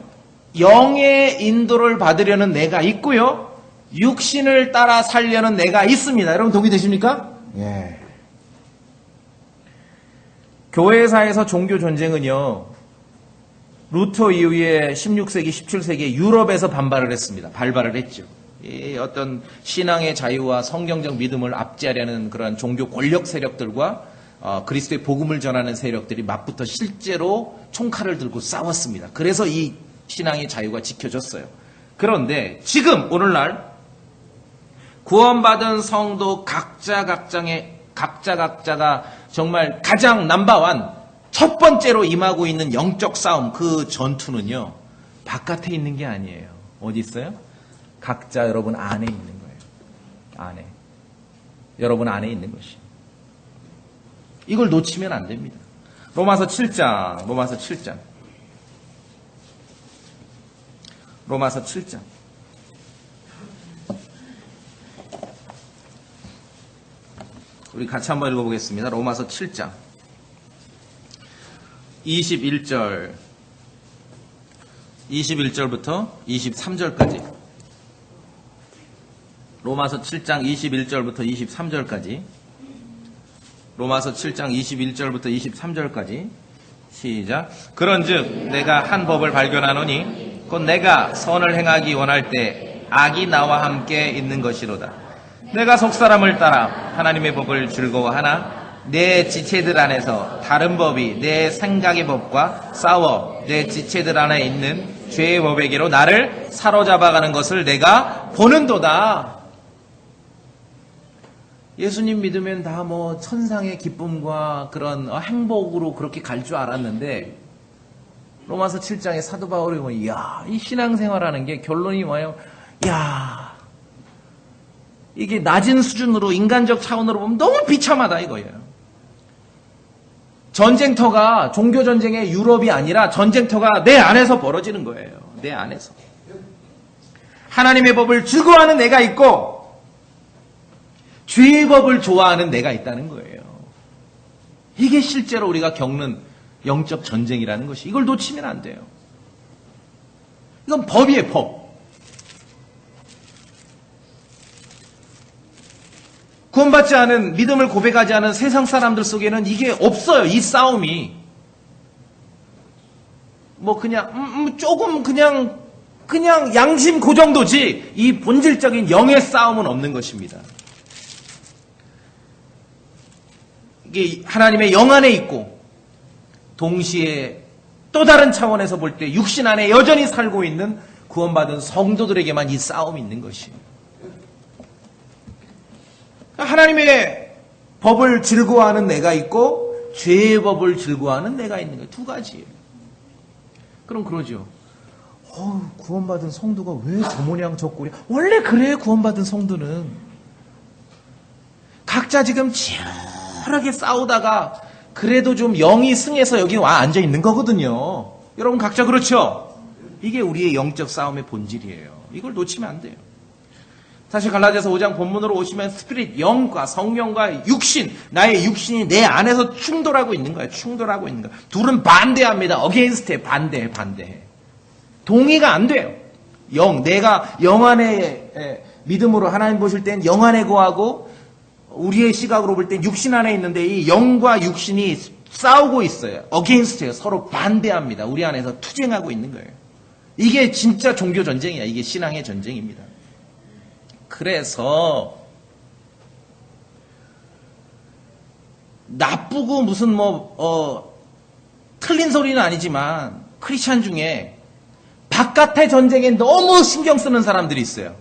영의 인도를 받으려는 내가 있고요. 육신을 따라 살려는 내가 있습니다. 여러분 동의되십니까? 예. 교회사에서 종교 전쟁은요. 루터 이후에 16세기, 17세기 유럽에서 발발을 했죠. 이 어떤 신앙의 자유와 성경적 믿음을 압제하려는 그런 종교 권력 세력들과 그리스도의 복음을 전하는 세력들이 맞붙어 실제로 총칼을 들고 싸웠습니다. 그래서 이 신앙의 자유가 지켜졌어요. 그런데 지금 오늘날 구원받은 성도 각자가 정말 가장 넘버원 첫 번째로 임하고 있는 영적 싸움, 그 전투는요, 바깥에 있는 게 아니에요. 어디 있어요? 각자 여러분 안에 있는 거예요. 안에. 여러분 안에 있는 것이. 이걸 놓치면 안 됩니다. 로마서 7장. 우리 같이 한번 읽어보겠습니다. 로마서 7장 21절부터 23절까지. 로마서 7장 21절부터 23절까지. 로마서 7장 21절부터 23절까지. 시작. 그런즉 내가 한 법을 발견하노니 곧 내가 선을 행하기 원할 때 악이 나와 함께 있는 것이로다. 내가 속사람을 따라 하나님의 법을 즐거워하나 내 지체들 안에서 다른 법이 내 생각의 법과 싸워 내 지체들 안에 있는 죄의 법에게로 나를 사로잡아가는 것을 내가 보는도다. 예수님 믿으면 다 뭐 천상의 기쁨과 그런 행복으로 그렇게 갈 줄 알았는데 로마서 7장에 사도 바울이 보면 이야, 이 신앙생활하는 게 결론이 뭐예요? 이야, 이게 낮은 수준으로 인간적 차원으로 보면 너무 비참하다 이거예요. 전쟁터가 종교전쟁의 유럽이 아니라 전쟁터가 내 안에서 벌어지는 거예요. 내 안에서. 하나님의 법을 즐거워하는 내가 있고 죄의 법을 좋아하는 내가 있다는 거예요. 이게 실제로 우리가 겪는 영적 전쟁이라는 것이. 이걸 놓치면 안 돼요. 이건 법이에요, 법. 구원받지 않은, 믿음을 고백하지 않은 세상 사람들 속에는 이게 없어요, 이 싸움이. 뭐 그냥 조금 그냥 양심 그 정도지 이 본질적인 영의 싸움은 없는 것입니다. 이게 하나님의 영 안에 있고 동시에 또 다른 차원에서 볼 때 육신 안에 여전히 살고 있는 구원받은 성도들에게만 이 싸움이 있는 것이에요. 하나님의 법을 즐거워하는 내가 있고 죄의 법을 즐거워하는 내가 있는 거예요. 두 가지예요. 그럼 그러죠. 구원받은 성도가 왜 저 모양 저 꼴이야? 원래 그래요. 구원받은 성도는 각자 지금 치열하게 싸우다가 그래도 좀 영이 승해서 여기 와 앉아 있는 거거든요. 여러분 각자 그렇죠? 이게 우리의 영적 싸움의 본질이에요. 이걸 놓치면 안 돼요. 사실 갈라디아서 5장 본문으로 오시면 스피릿, 영과 성령과 육신, 나의 육신이 내 안에서 충돌하고 있는 거예요. 충돌하고 있는 거예요. 둘은 반대합니다. 어게인스트해. 반대해. 동의가 안 돼요. 내가 영 안에 믿음으로 하나님 보실 땐 영 안에 거하고 우리의 시각으로 볼 땐 육신 안에 있는데 이 영과 육신이 싸우고 있어요. 어게인스트예요. 서로 반대합니다. 우리 안에서 투쟁하고 있는 거예요. 이게 진짜 종교 전쟁이야. 이게 신앙의 전쟁입니다. 그래서 나쁘고 무슨 틀린 소리는 아니지만 크리스찬 중에 바깥의 전쟁에 너무 신경 쓰는 사람들이 있어요.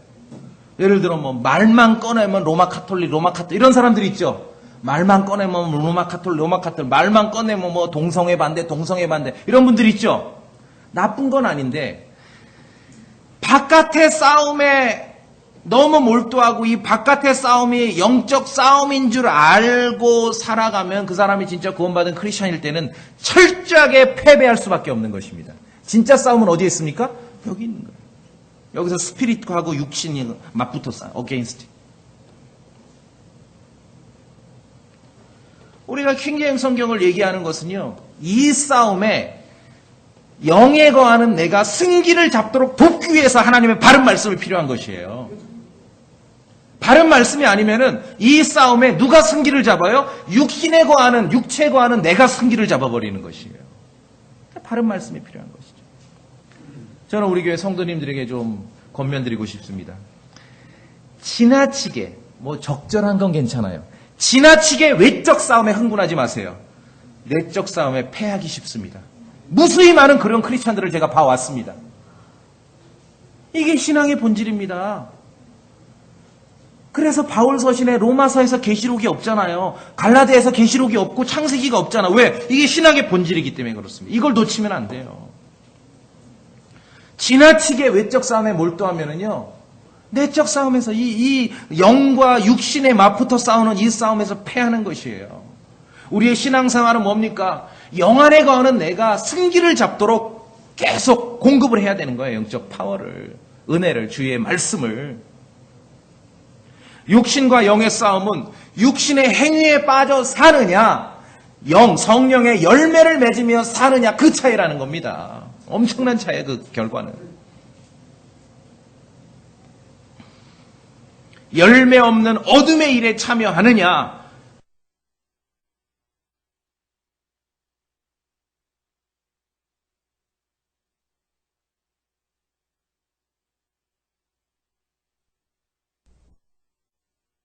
예를 들어 말만 꺼내면 로마 카톨릭 이런 사람들이 있죠. 말만 꺼내면 로마 카톨릭 말만 꺼내면 동성애 반대 이런 분들이 있죠. 나쁜 건 아닌데 바깥의 싸움에 너무 몰두하고 이 바깥의 싸움이 영적 싸움인 줄 알고 살아가면 그 사람이 진짜 구원받은 크리스천일 때는 철저하게 패배할 수밖에 없는 것입니다. 진짜 싸움은 어디에 있습니까? 여기 있는 거예요. 여기서 스피릿하고 육신이 맞붙어 싸요. 어게인스트. 우리가 킹제임스 성경을 얘기하는 것은요. 이 싸움에 영에 거하는 내가 승기를 잡도록 돕기 위해서 하나님의 바른 말씀이 필요한 것이에요. 바른 말씀이 아니면은 이 싸움에 누가 승기를 잡아요? 육체에 거하는 내가 승기를 잡아버리는 것이에요. 바른 말씀이 필요한 것이죠. 저는 우리 교회 성도님들에게 좀 권면드리고 싶습니다. 지나치게, 뭐 적절한 건 괜찮아요. 지나치게 외적 싸움에 흥분하지 마세요. 내적 싸움에 패하기 쉽습니다. 무수히 많은 그런 크리스찬들을 제가 봐왔습니다. 이게 신앙의 본질입니다. 그래서 바울 서신에 로마서에서 계시록이 없잖아요. 갈라디아에서 계시록이 없고 창세기가 없잖아. 왜? 이게 신앙의 본질이기 때문에 그렇습니다. 이걸 놓치면 안 돼요. 지나치게 외적 싸움에 몰두하면은요, 내적 싸움에서 이 영과 육신의 맞붙어 싸우는 이 싸움에서 패하는 것이에요. 우리의 신앙생활은 뭡니까? 영 안에 거하는 내가 승기를 잡도록 계속 공급을 해야 되는 거예요. 영적 파워를, 은혜를, 주의 말씀을. 육신과 영의 싸움은 육신의 행위에 빠져 사느냐, 성령의 열매를 맺으며 사느냐, 그 차이라는 겁니다. 엄청난 차이예요, 그 결과는. 열매 없는 어둠의 일에 참여하느냐,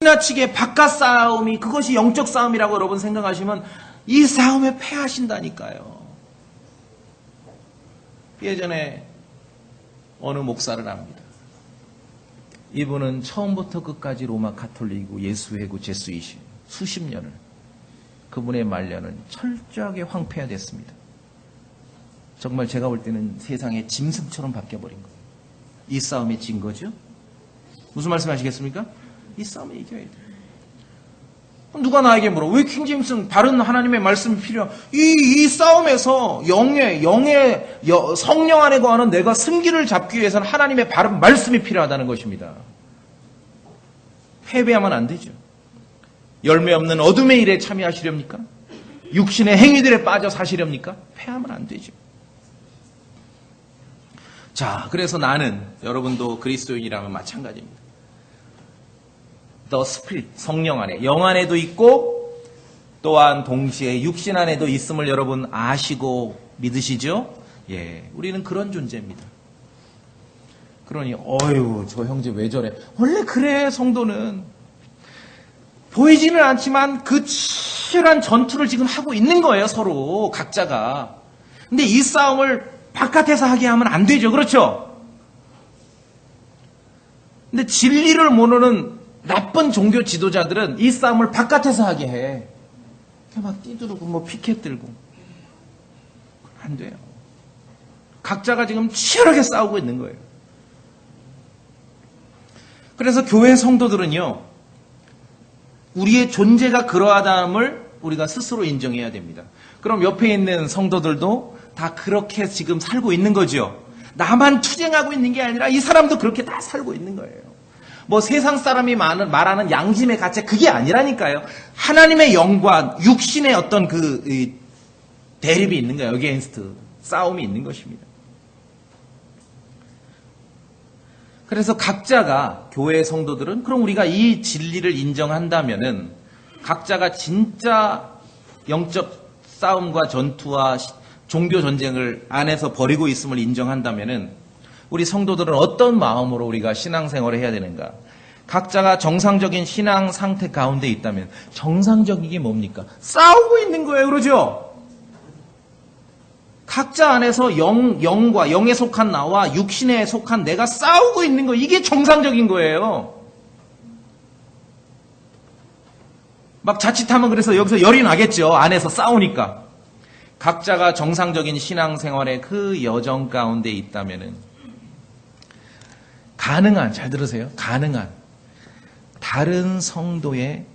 지나치게 바깥 싸움이 그것이 영적 싸움이라고 여러분 생각하시면 이 싸움에 패하신다니까요. 예전에 어느 목사를 압니다. 이분은 처음부터 끝까지 로마 가톨릭이고 예수회고 제수이신 수십 년을, 그분의 말년은 철저하게 황폐화됐습니다. 정말 제가 볼 때는 세상의 짐승처럼 바뀌어버린 거예요. 이 싸움에 진 거죠? 무슨 말씀 하시겠습니까? 이 싸움에 이겨야 돼요. 누가 나에게 물어? 왜 킹제임스는 다른 하나님의 말씀이 필요해? 이 싸움에서 영의 성령 안에 거하는 내가 승기를 잡기 위해서는 하나님의 바른 말씀이 필요하다는 것입니다. 패배하면 안 되죠. 열매 없는 어둠의 일에 참여하시렵니까? 육신의 행위들에 빠져 사시렵니까? 패하면 안 되죠. 자, 그래서 나는, 여러분도 그리스도인이라면 마찬가지입니다. The Spirit, 성령 안에, 영 안에도 있고 또한 동시에 육신 안에도 있음을 여러분 아시고 믿으시죠? 예, 우리는 그런 존재입니다. 그러니 저 형제 왜 저래? 원래 그래, 성도는. 보이지는 않지만 그 치열한 전투를 지금 하고 있는 거예요, 서로 각자가. 근데 이 싸움을 바깥에서 하게 하면 안 되죠, 그렇죠? 근데 진리를 모르는 나쁜 종교 지도자들은 이 싸움을 바깥에서 하게 해. 막 뛰두르고 뭐 피켓 들고. 안 돼요. 각자가 지금 치열하게 싸우고 있는 거예요. 그래서 교회 성도들은요, 우리의 존재가 그러하다함을 우리가 스스로 인정해야 됩니다. 그럼 옆에 있는 성도들도 다 그렇게 지금 살고 있는 거죠. 나만 투쟁하고 있는 게 아니라 이 사람도 그렇게 다 살고 있는 거예요. 뭐 세상 사람이 말하는 양심의 가책, 그게 아니라니까요. 하나님의 영과 육신의 어떤 대립이 있는 거예요. 어게인스트, 싸움이 있는 것입니다. 그래서 각자가, 교회 성도들은, 그럼 우리가 이 진리를 인정한다면은 각자가 진짜 영적 싸움과 전투와 종교 전쟁을 안에서 벌이고 있음을 인정한다면은 우리 성도들은 어떤 마음으로 우리가 신앙생활을 해야 되는가? 각자가 정상적인 신앙 상태 가운데 있다면 정상적인 게 뭡니까? 싸우고 있는 거예요. 그러죠? 각자 안에서 영과 영에 속한 나와 육신에 속한 내가 싸우고 있는 거, 이게 정상적인 거예요. 막 자칫하면 그래서 여기서 열이 나겠죠. 안에서 싸우니까. 각자가 정상적인 신앙생활의 그 여정 가운데 있다면은 가능한, 잘 들으세요. 가능한 다른 성도의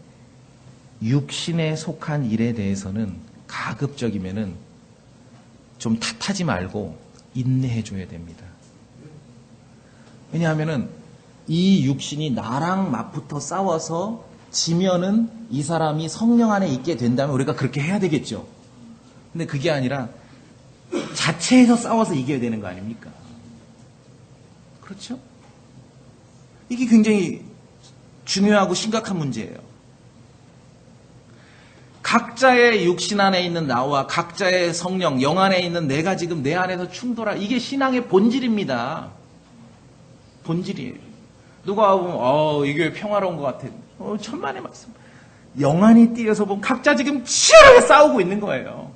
육신에 속한 일에 대해서는 가급적이면은 좀 탓하지 말고 인내해 줘야 됩니다. 왜냐하면은 이 육신이 나랑 맞붙어 싸워서 지면은 이 사람이 성령 안에 있게 된다면 우리가 그렇게 해야 되겠죠. 근데 그게 아니라 자체에서 싸워서 이겨야 되는 거 아닙니까? 그렇죠? 이게 굉장히 중요하고 심각한 문제예요. 각자의 육신 안에 있는 나와 각자의 성령, 영 안에 있는 내가 지금 내 안에서 충돌할, 이게 신앙의 본질입니다. 본질이에요. 누가 보면 이 교회 평화로운 것 같아. 천만의 말씀. 영안이 띄어서 보면 각자 지금 치열하게 싸우고 있는 거예요.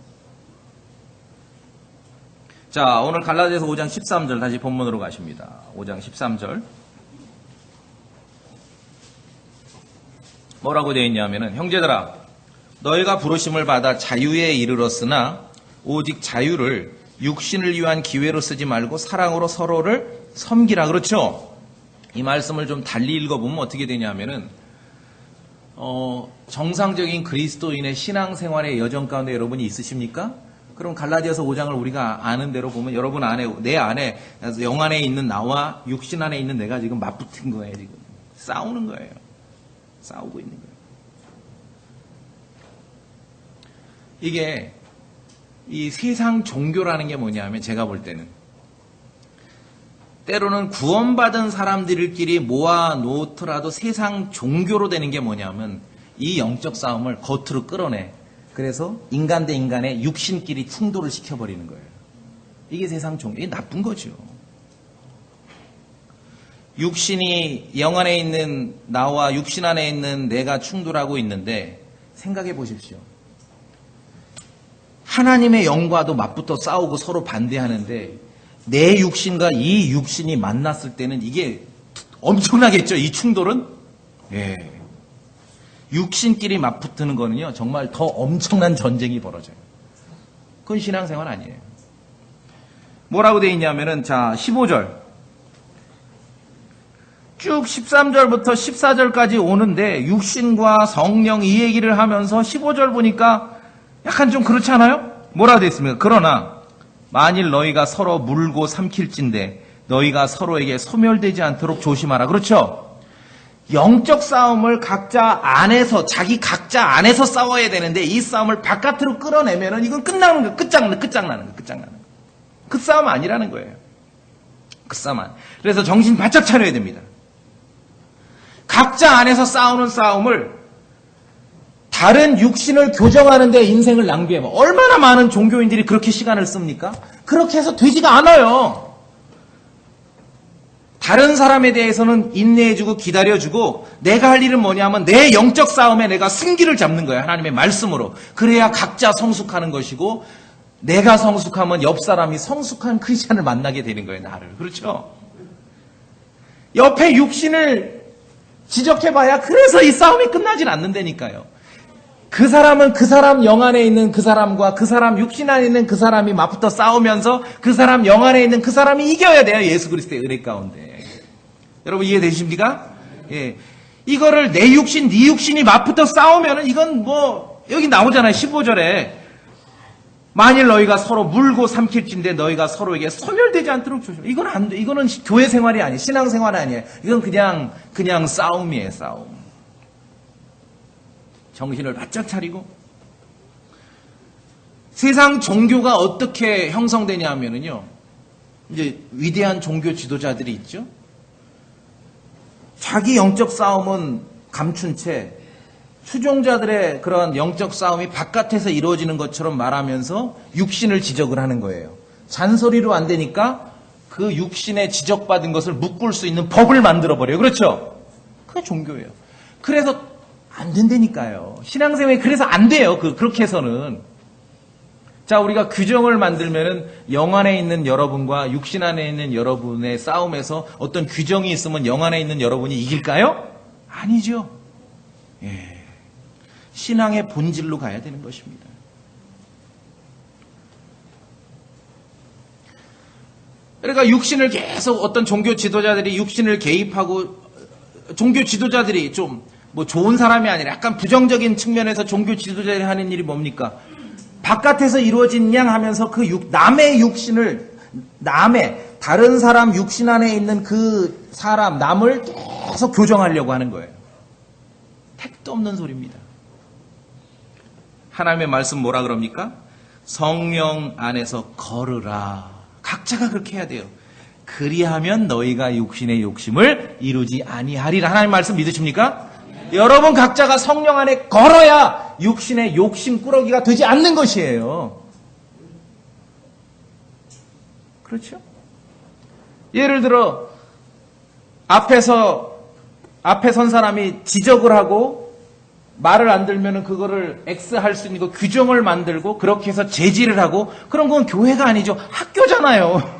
자, 오늘 갈라디아서 5장 13절 다시 본문으로 가십니다. 5장 13절. 뭐라고 되어 있냐면은, 형제들아 너희가 부르심을 받아 자유에 이르렀으나 오직 자유를 육신을 위한 기회로 쓰지 말고 사랑으로 서로를 섬기라. 그렇죠? 이 말씀을 좀 달리 읽어보면 어떻게 되냐면은 정상적인 그리스도인의 신앙생활의 여정 가운데 여러분이 있으십니까? 그럼 갈라디아서 5장을 우리가 아는 대로 보면 여러분 안에, 내 안에, 영 안에 있는 나와 육신 안에 있는 내가 지금 맞붙은 거예요. 지금 싸우는 거예요. 싸우고 있는 거예요. 이게 이 세상 종교라는 게 뭐냐면, 제가 볼 때는 때로는 구원받은 사람들끼리 모아놓더라도 세상 종교로 되는 게 뭐냐면, 이 영적 싸움을 겉으로 끌어내. 그래서 인간 대 인간의 육신끼리 충돌을 시켜버리는 거예요. 이게 세상 종교. 이게 나쁜 거죠. 육신이 영 안에 있는 나와 육신 안에 있는 내가 충돌하고 있는데, 생각해 보십시오. 하나님의 영과도 맞붙어 싸우고 서로 반대하는데, 내 육신과 이 육신이 만났을 때는 이게 엄청나겠죠, 이 충돌은? 예. 육신끼리 맞붙는 거는요, 정말 더 엄청난 전쟁이 벌어져요. 그건 신앙생활 아니에요. 뭐라고 되어 있냐면은, 자, 15절. 쭉 13절부터 14절까지 오는데, 육신과 성령 이 얘기를 하면서 15절 보니까 약간 좀 그렇지 않아요? 뭐라고 되어 있습니까? 그러나 만일 너희가 서로 물고 삼킬진대 너희가 서로에게 소멸되지 않도록 조심하라. 그렇죠? 영적 싸움을 각자 안에서, 자기 각자 안에서 싸워야 되는데, 이 싸움을 바깥으로 끌어내면은 이건 끝나는 거예요. 끝장나는 거예요. 그 싸움 아니라는 거예요. 그 싸움 아니. 그래서 정신 바짝 차려야 됩니다. 각자 안에서 싸우는 싸움을 다른 육신을 교정하는 데 인생을 낭비해봐. 얼마나 많은 종교인들이 그렇게 시간을 씁니까? 그렇게 해서 되지가 않아요. 다른 사람에 대해서는 인내해주고 기다려주고, 내가 할 일은 뭐냐면 내 영적 싸움에 내가 승기를 잡는 거예요. 하나님의 말씀으로. 그래야 각자 성숙하는 것이고, 내가 성숙하면 옆 사람이 성숙한 크리스찬을 만나게 되는 거예요. 나를. 그렇죠? 옆에 육신을 지적해봐야 그래서 이 싸움이 끝나질 않는다니까요. 그 사람은 그 사람 영 안에 있는 그 사람과 그 사람 육신 안에 있는 그 사람이 맞붙어 싸우면서 그 사람 영 안에 있는 그 사람이 이겨야 돼요. 예수 그리스도의 은혜 가운데. 여러분 이해되십니까? 예. 이거를 내 육신, 네 육신이 맞붙어 싸우면은 이건 뭐, 여기 나오잖아요. 15절에. 만일 너희가 서로 물고 삼킬진데 너희가 서로에게 소멸되지 않도록 조심해. 이건 안 돼. 이거는 교회 생활이 아니에요. 신앙 생활이 아니에요. 이건 그냥 싸움이에요. 싸움. 정신을 바짝 차리고. 세상 종교가 어떻게 형성되냐 하면은요, 이제 위대한 종교 지도자들이 있죠. 자기 영적 싸움은 감춘 채 추종자들의 그런 영적 싸움이 바깥에서 이루어지는 것처럼 말하면서 육신을 지적을 하는 거예요. 잔소리로 안 되니까 그 육신에 지적받은 것을 묶을 수 있는 법을 만들어버려요. 그렇죠? 그게 종교예요. 그래서 안 된다니까요. 신앙생활이 그래서 안 돼요. 그렇게 해서는. 자, 우리가 규정을 만들면은 영 안에 있는 여러분과 육신 안에 있는 여러분의 싸움에서 어떤 규정이 있으면 영 안에 있는 여러분이 이길까요? 아니죠. 예. 신앙의 본질로 가야 되는 것입니다. 그러니까 육신을 계속 어떤 종교 지도자들이 육신을 개입하고, 종교 지도자들이 좀 뭐 좋은 사람이 아니라 약간 부정적인 측면에서 종교 지도자들이 하는 일이 뭡니까? 바깥에서 이루어진 양 하면서 그 남의 육신을, 다른 사람 육신 안에 있는 그 사람, 남을 계속 교정하려고 하는 거예요. 택도 없는 소리입니다. 하나님의 말씀 뭐라 그럽니까? 성령 안에서 걸으라. 각자가 그렇게 해야 돼요. 그리하면 너희가 육신의 욕심을 이루지 아니하리라. 하나님 말씀 믿으십니까? 여러분 각자가 성령 안에 걸어야 육신의 욕심 꾸러기가 되지 않는 것이에요. 그렇죠? 예를 들어 앞에서 앞에 선 사람이 지적을 하고 말을 안 들면은 그거를 X 할 수 있는 거 규정을 만들고 그렇게 해서 제지를 하고 그런 건 교회가 아니죠. 학교잖아요.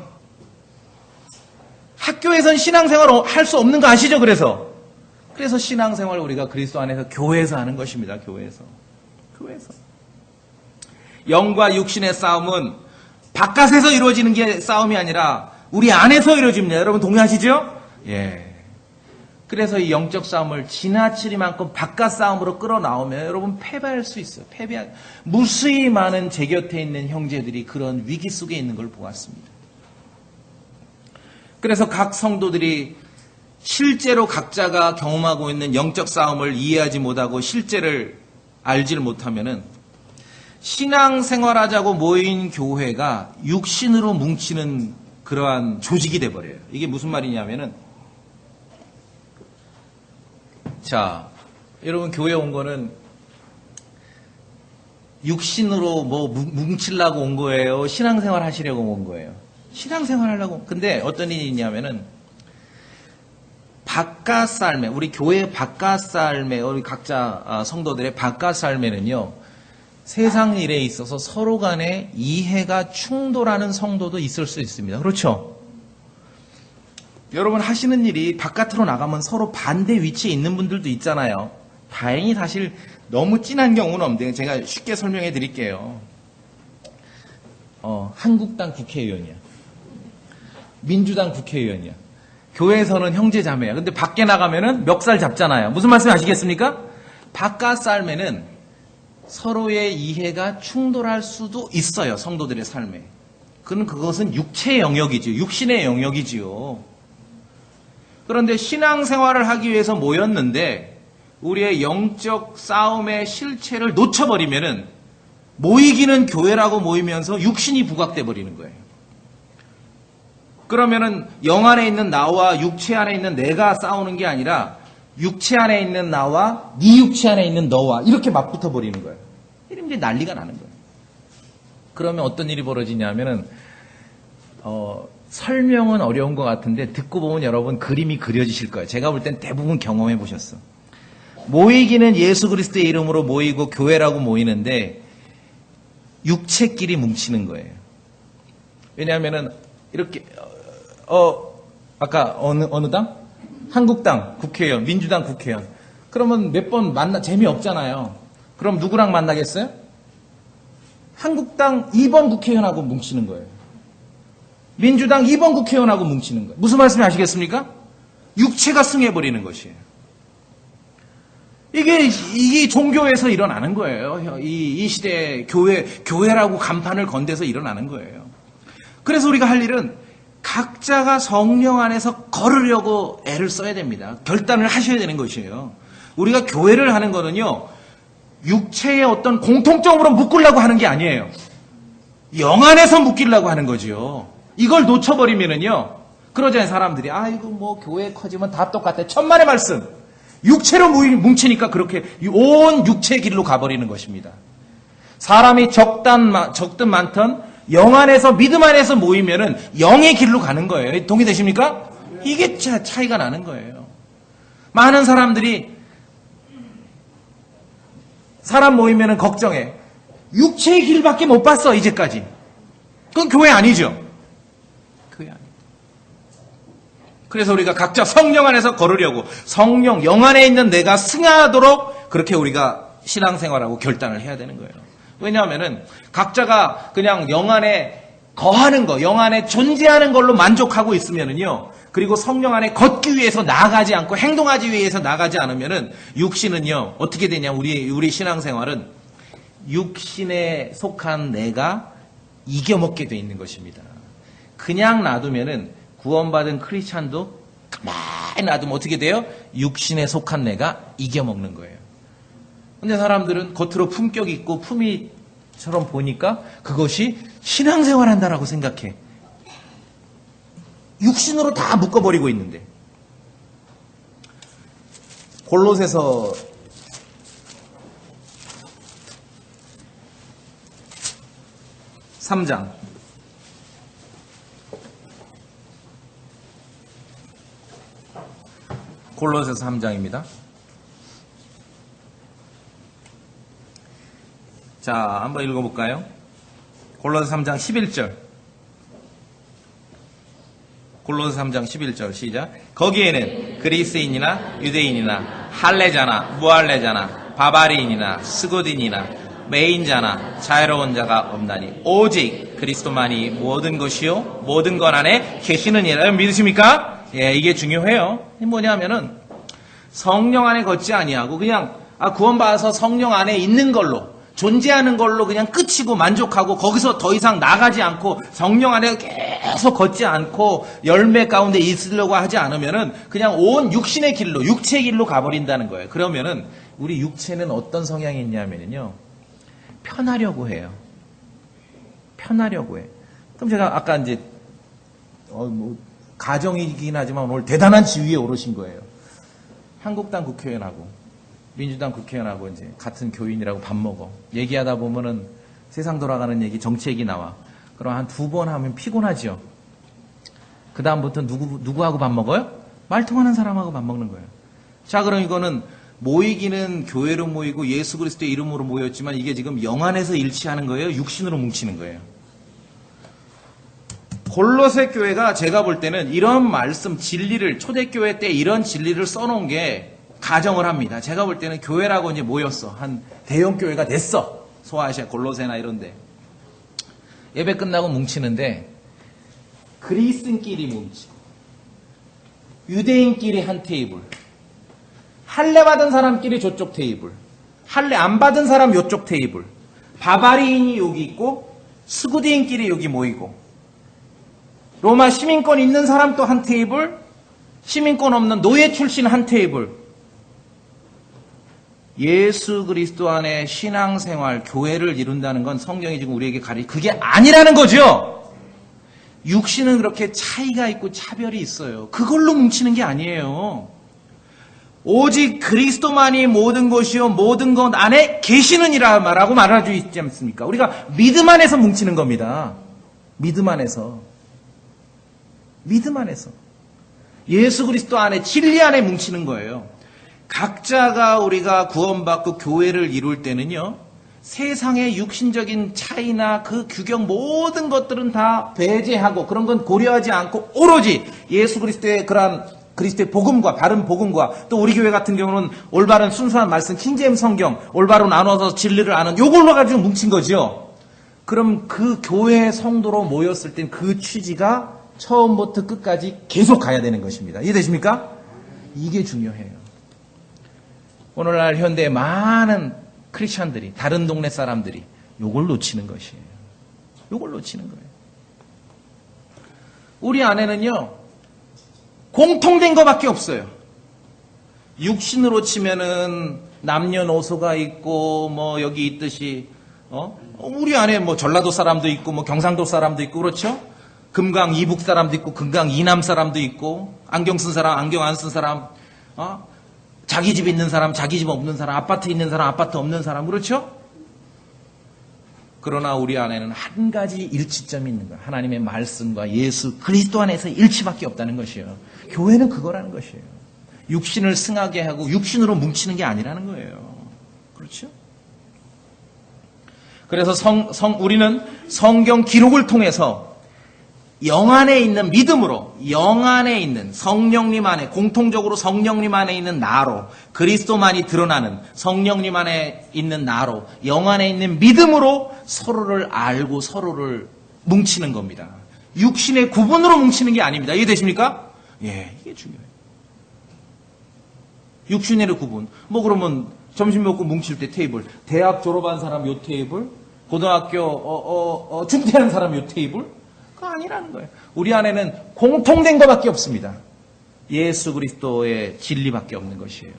학교에선 신앙생활 할 수 없는 거 아시죠? 그래서 신앙생활 우리가 그리스도 안에서 교회에서 하는 것입니다. 교회에서. 영과 육신의 싸움은 바깥에서 이루어지는 게 싸움이 아니라 우리 안에서 이루어집니다. 여러분 동의하시죠? 예. 그래서 이 영적 싸움을 지나치리만큼 바깥 싸움으로 끌어나오면 여러분 패배할 수 있어요. 무수히 많은 제 곁에 있는 형제들이 그런 위기 속에 있는 걸 보았습니다. 그래서 각 성도들이 실제로 각자가 경험하고 있는 영적 싸움을 이해하지 못하고 실제를 알지를 못하면은 신앙생활하자고 모인 교회가 육신으로 뭉치는 그러한 조직이 돼버려요. 이게 무슨 말이냐면은 자, 여러분 교회 온 거는 육신으로 뭐 뭉치려고 온 거예요? 신앙생활 하시려고 온 거예요? 신앙생활 하려고. 근데 어떤 일이 있냐면은 바깥 삶에, 우리 교회 바깥 삶에, 우리 각자 성도들의 바깥 삶에는요, 세상 일에 있어서 서로 간에 이해가 충돌하는 성도도 있을 수 있습니다. 그렇죠? 여러분 하시는 일이 바깥으로 나가면 서로 반대 위치에 있는 분들도 있잖아요. 다행히 사실 너무 진한 경우는 없는데 제가 쉽게 설명해 드릴게요. 한국당 국회의원이야. 민주당 국회의원이야. 교회에서는 형제자매야. 근데 밖에 나가면은 멱살 잡잖아요. 무슨 말씀 아시겠습니까? 바깥 삶에는 서로의 이해가 충돌할 수도 있어요. 성도들의 삶에. 그것은 육체의 영역이지요. 육신의 영역이지요. 그런데 신앙생활을 하기 위해서 모였는데 우리의 영적 싸움의 실체를 놓쳐버리면은 모이기는 교회라고 모이면서 육신이 부각돼 버리는 거예요. 그러면은 영 안에 있는 나와 육체 안에 있는 내가 싸우는 게 아니라 육체 안에 있는 나와 네 육체 안에 있는 너와 이렇게 맞붙어 버리는 거예요. 이러면 이제 난리가 나는 거예요. 그러면 어떤 일이 벌어지냐면은 설명은 어려운 것 같은데 듣고 보면 여러분 그림이 그려지실 거예요. 제가 볼 땐 대부분 경험해 보셨어. 모이기는 예수 그리스도의 이름으로 모이고 교회라고 모이는데 육체끼리 뭉치는 거예요. 왜냐하면은 이렇게 아까 어느 당? 한국당 국회의원, 민주당 국회의원. 그러면 몇 번 재미없잖아요. 그럼 누구랑 만나겠어요? 한국당 2번 국회의원하고 뭉치는 거예요. 민주당 2번 국회의원하고 뭉치는 거예요. 무슨 말씀이 아시겠습니까? 육체가 승해버리는 것이에요. 이게 종교에서 일어나는 거예요. 이 시대에 교회라고 간판을 건대서 일어나는 거예요. 그래서 우리가 할 일은 각자가 성령 안에서 걸으려고 애를 써야 됩니다. 결단을 하셔야 되는 것이에요. 우리가 교회를 하는 거는요, 육체의 어떤 공통점으로 묶으려고 하는 게 아니에요. 영 안에서 묶이려고 하는 거지요. 이걸 놓쳐버리면은요, 그러잖아요, 사람들이. 아이고, 뭐, 교회 커지면 다 똑같아. 천만의 말씀. 육체로 뭉치니까 그렇게 온 육체의 길로 가버리는 것입니다. 사람이 적든 많든 영 안에서, 믿음 안에서 모이면은 영의 길로 가는 거예요. 동의되십니까? 이게 차이가 나는 거예요. 많은 사람들이 사람 모이면은 걱정해. 육체의 길밖에 못 봤어, 이제까지. 그건 교회 아니죠. 교회 아니에요. 그래서 우리가 각자 성령 안에서 걸으려고 성령, 영 안에 있는 내가 승하도록 그렇게 우리가 신앙생활하고 결단을 해야 되는 거예요. 왜냐하면은 각자가 그냥 영 안에 거하는 거, 영 안에 존재하는 걸로 만족하고 있으면은요, 그리고 성령 안에 걷기 위해서 나아가지 않고 행동하기 위해서 나가지 않으면은 육신은요, 어떻게 되냐, 우리 신앙생활은 육신에 속한 내가 이겨먹게 돼 있는 것입니다. 그냥 놔두면은 구원받은 크리스찬도 가만히 놔두면 어떻게 돼요? 육신에 속한 내가 이겨먹는 거예요. 근데 사람들은 겉으로 품격 있고 품위처럼 보니까 그것이 신앙생활 한다라고 생각해. 육신으로 다 묶어버리고 있는데. 골로새서 3장 골로새서 3장입니다. 자, 한번 읽어볼까요? 골로새 3장 11절. 골로새 3장 11절 시작. 거기에는 그리스인이나 유대인이나 할례자나 무할례자나 바바리인이나 스고딘이나 매인자나 자유로운 자가 없나니 오직 그리스도만이 모든 것이요 모든 것 안에 계시느니라. 믿으십니까? 예, 이게 중요해요. 뭐냐면은 성령 안에 걷지 아니하고 그냥 구원받아서 성령 안에 있는 걸로 존재하는 걸로 그냥 끝이고 만족하고 거기서 더 이상 나가지 않고 성령 안에 계속 걷지 않고 열매 가운데 있으려고 하지 않으면은 그냥 온 육신의 길로 육체의 길로 가버린다는 거예요. 그러면은 우리 육체는 어떤 성향이 있냐면요, 편하려고 해요. 편하려고 해. 그럼 제가 아까 이제 가정이긴 하지만 오늘 대단한 지위에 오르신 거예요. 한국당 국회의원하고 민주당 국회의원하고 이제 같은 교인이라고 밥 먹어. 얘기하다 보면은 세상 돌아가는 얘기, 정치 얘기 나와. 그럼 한 2번 하면 피곤하죠. 그 다음부터 누구하고 밥 먹어요? 말통하는 사람하고 밥 먹는 거예요. 자, 그럼 이거는 모이기는 교회로 모이고 예수 그리스도의 이름으로 모였지만 이게 지금 영 안에서 일치하는 거예요? 육신으로 뭉치는 거예요? 골로새 교회가 제가 볼 때는 이런 말씀, 진리를, 초대교회 때 이런 진리를 써놓은 게 가정을 합니다. 제가 볼 때는 교회라고 이제 모였어. 한 대형 교회가 됐어. 소아시아, 골로새나 이런데. 예배 끝나고 뭉치는데 그리스인끼리 뭉치고 유대인끼리 한 테이블, 할례 받은 사람끼리 저쪽 테이블, 할례 안 받은 사람 요쪽 테이블, 바바리인이 여기 있고 스구디인끼리 여기 모이고 로마 시민권 있는 사람 또 한 테이블, 시민권 없는 노예 출신 한 테이블. 예수 그리스도 안에 신앙생활, 교회를 이룬다는 건 성경이 지금 우리에게 그게 아니라는 거죠. 육신은 그렇게 차이가 있고 차별이 있어요. 그걸로 뭉치는 게 아니에요. 오직 그리스도만이 모든 것이요 모든 것 안에 계시느니라 말하고 말하고 있지 않습니까? 우리가 믿음 안에서 뭉치는 겁니다. 믿음 안에서. 믿음 안에서. 예수 그리스도 안에, 진리 안에 뭉치는 거예요. 각자가 우리가 구원받고 교회를 이룰 때는요, 세상의 육신적인 차이나 그 규경 모든 것들은 다 배제하고 그런 건 고려하지 않고 오로지 예수 그리스도의 그러한 그리스도의 복음과 바른 복음과 또 우리 교회 같은 경우는 올바른 순수한 말씀, 킹제임스 성경, 올바로 나눠서 진리를 아는 요걸로 가지고 뭉친 거죠. 그럼 그 교회 성도로 모였을 땐 그 취지가 처음부터 끝까지 계속 가야 되는 것입니다. 이해되십니까? 이게 중요해요. 오늘날 현대의 많은 크리스천들이, 다른 동네 사람들이 요걸 놓치는 것이에요. 요걸 놓치는 거예요. 우리 안에는요, 공통된 것밖에 없어요. 육신으로 치면은 남녀노소가 있고, 뭐 여기 있듯이, 우리 안에 뭐 전라도 사람도 있고, 뭐 경상도 사람도 있고, 그렇죠? 금강 이북 사람도 있고, 금강 이남 사람도 있고, 안경 쓴 사람, 안경 안 쓴 사람, 자기 집 있는 사람, 자기 집 없는 사람, 아파트 있는 사람, 아파트 없는 사람, 그렇죠? 그러나 우리 안에는 한 가지 일치점이 있는 거예요. 하나님의 말씀과 예수 그리스도 안에서 일치밖에 없다는 것이에요. 교회는 그거라는 것이에요. 육신을 승하게 하고 육신으로 뭉치는 게 아니라는 거예요. 그렇죠? 그래서 우리는 성경 기록을 통해서 영 안에 있는 믿음으로, 영 안에 있는 성령님 안에, 공통적으로 성령님 안에 있는 나로, 그리스도만이 드러나는 성령님 안에 있는 나로, 영 안에 있는 믿음으로 서로를 알고 서로를 뭉치는 겁니다. 육신의 구분으로 뭉치는 게 아닙니다. 이해되십니까? 예, 이게 중요해요. 육신의 구분. 뭐 그러면 점심 먹고 뭉칠 때 테이블, 대학 졸업한 사람 요 테이블, 고등학교 중퇴한 사람 요 테이블, 그거 아니라는 거예요. 우리 안에는 공통된 것밖에 없습니다. 예수 그리스도의 진리밖에 없는 것이에요.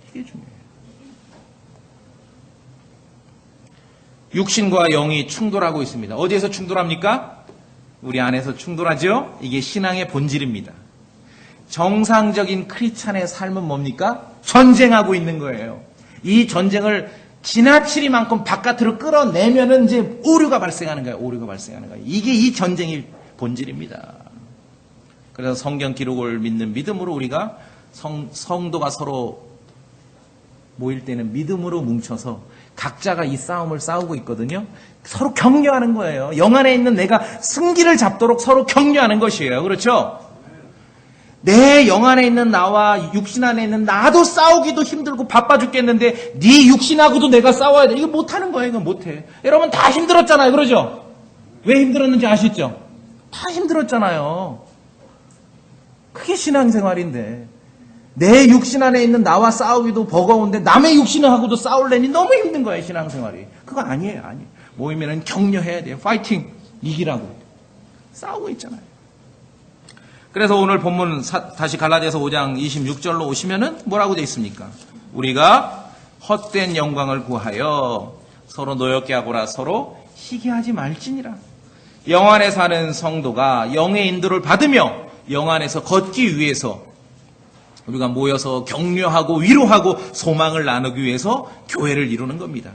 이게 중요해요. 육신과 영이 충돌하고 있습니다. 어디에서 충돌합니까? 우리 안에서 충돌하죠? 이게 신앙의 본질입니다. 정상적인 크리스찬의 삶은 뭡니까? 전쟁하고 있는 거예요. 이 전쟁을 지나치리만큼 바깥으로 끌어내면은 이제 오류가 발생하는 거예요. 오류가 발생하는 거예요. 이게 이 전쟁의 본질입니다. 그래서 성경 기록을 믿는 믿음으로 우리가 성도가 서로 모일 때는 믿음으로 뭉쳐서 각자가 이 싸움을 싸우고 있거든요. 서로 격려하는 거예요. 영 안에 있는 내가 승기를 잡도록 서로 격려하는 것이에요. 그렇죠? 내 영 안에 있는 나와 육신 안에 있는 나도 싸우기도 힘들고 바빠 죽겠는데 네 육신하고도 내가 싸워야 돼. 이거 못하는 거예요. 이거 못해. 여러분 다 힘들었잖아요. 그러죠? 왜 힘들었는지 아시죠? 다 힘들었잖아요. 그게 신앙생활인데 내 육신 안에 있는 나와 싸우기도 버거운데 남의 육신하고도 싸우려니 너무 힘든 거예요. 신앙생활이. 그거 아니에요. 아니에요. 모이면은 격려해야 돼요. 파이팅! 이기라고. 싸우고 있잖아요. 그래서 오늘 본문 다시 갈라디아서 5장 26절로 오시면은 뭐라고 되어 있습니까? 우리가 헛된 영광을 구하여 서로 노엽게 하거나 서로 희귀하지 말지니라. 영 안에 사는 성도가 영의 인도를 받으며 영 안에서 걷기 위해서 우리가 모여서 격려하고 위로하고 소망을 나누기 위해서 교회를 이루는 겁니다.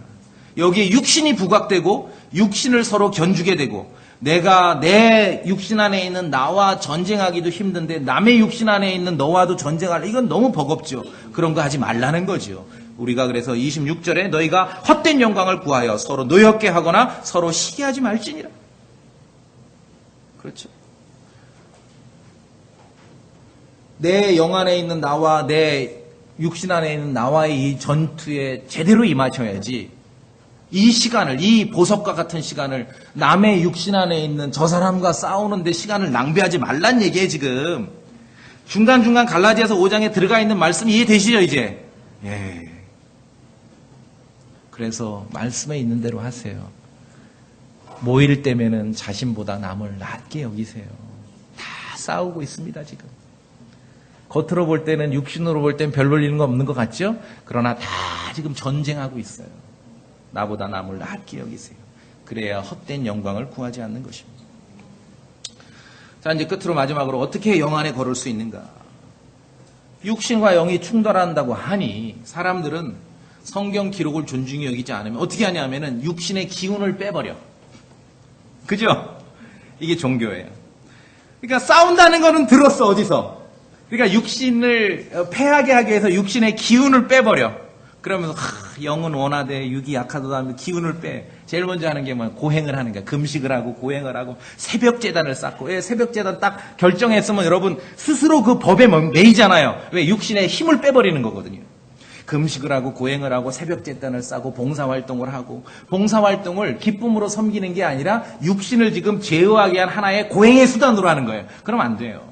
여기에 육신이 부각되고 육신을 서로 견주게 되고 내가 내 육신 안에 있는 나와 전쟁하기도 힘든데 남의 육신 안에 있는 너와도 전쟁하려 이건 너무 버겁죠. 그런 거 하지 말라는 거죠. 우리가 그래서 26절에 너희가 헛된 영광을 구하여 서로 노엽게 하거나 서로 시기하지 말지니라. 그렇죠. 내 영 안에 있는 나와 내 육신 안에 있는 나와의 이 전투에 제대로 임하셔야지 이 시간을, 이 보석과 같은 시간을 남의 육신 안에 있는 저 사람과 싸우는데 시간을 낭비하지 말란 얘기예요, 지금. 중간중간 갈라디아서 5장에 들어가 있는 말씀 이해되시죠, 이제? 예. 그래서 말씀에 있는 대로 하세요. 모일 때면은 자신보다 남을 낮게 여기세요. 다 싸우고 있습니다, 지금. 겉으로 볼 때는, 육신으로 볼 때는 별 볼 일은 없는 것 같죠? 그러나 다 지금 전쟁하고 있어요. 나보다 남을 낮게 여기세요. 그래야 헛된 영광을 구하지 않는 것입니다. 자, 이제 끝으로 마지막으로 어떻게 영 안에 걸을 수 있는가? 육신과 영이 충돌한다고 하니 사람들은 성경 기록을 존중히 여기지 않으면 어떻게 하냐면은 육신의 기운을 빼버려. 그죠? 이게 종교예요. 그러니까 싸운다는 거는 들었어, 어디서? 그러니까 육신을 패하게 하기 위해서 육신의 기운을 빼버려. 그러면서 영은 원하되 육이 약하다 하면 기운을 빼. 제일 먼저 하는 게 뭐야? 고행을 하는 거야. 금식을 하고 고행을 하고 새벽 제단을 쌓고. 왜 새벽 제단 딱 결정했으면 여러분 스스로 그 법에 매이잖아요. 왜? 육신의 힘을 빼버리는 거거든요. 금식을 하고 고행을 하고 새벽 제단을 싸고 봉사활동을 하고 봉사활동을 기쁨으로 섬기는 게 아니라 육신을 지금 제어하기 위한 하나의 고행의 수단으로 하는 거예요. 그럼 안 돼요.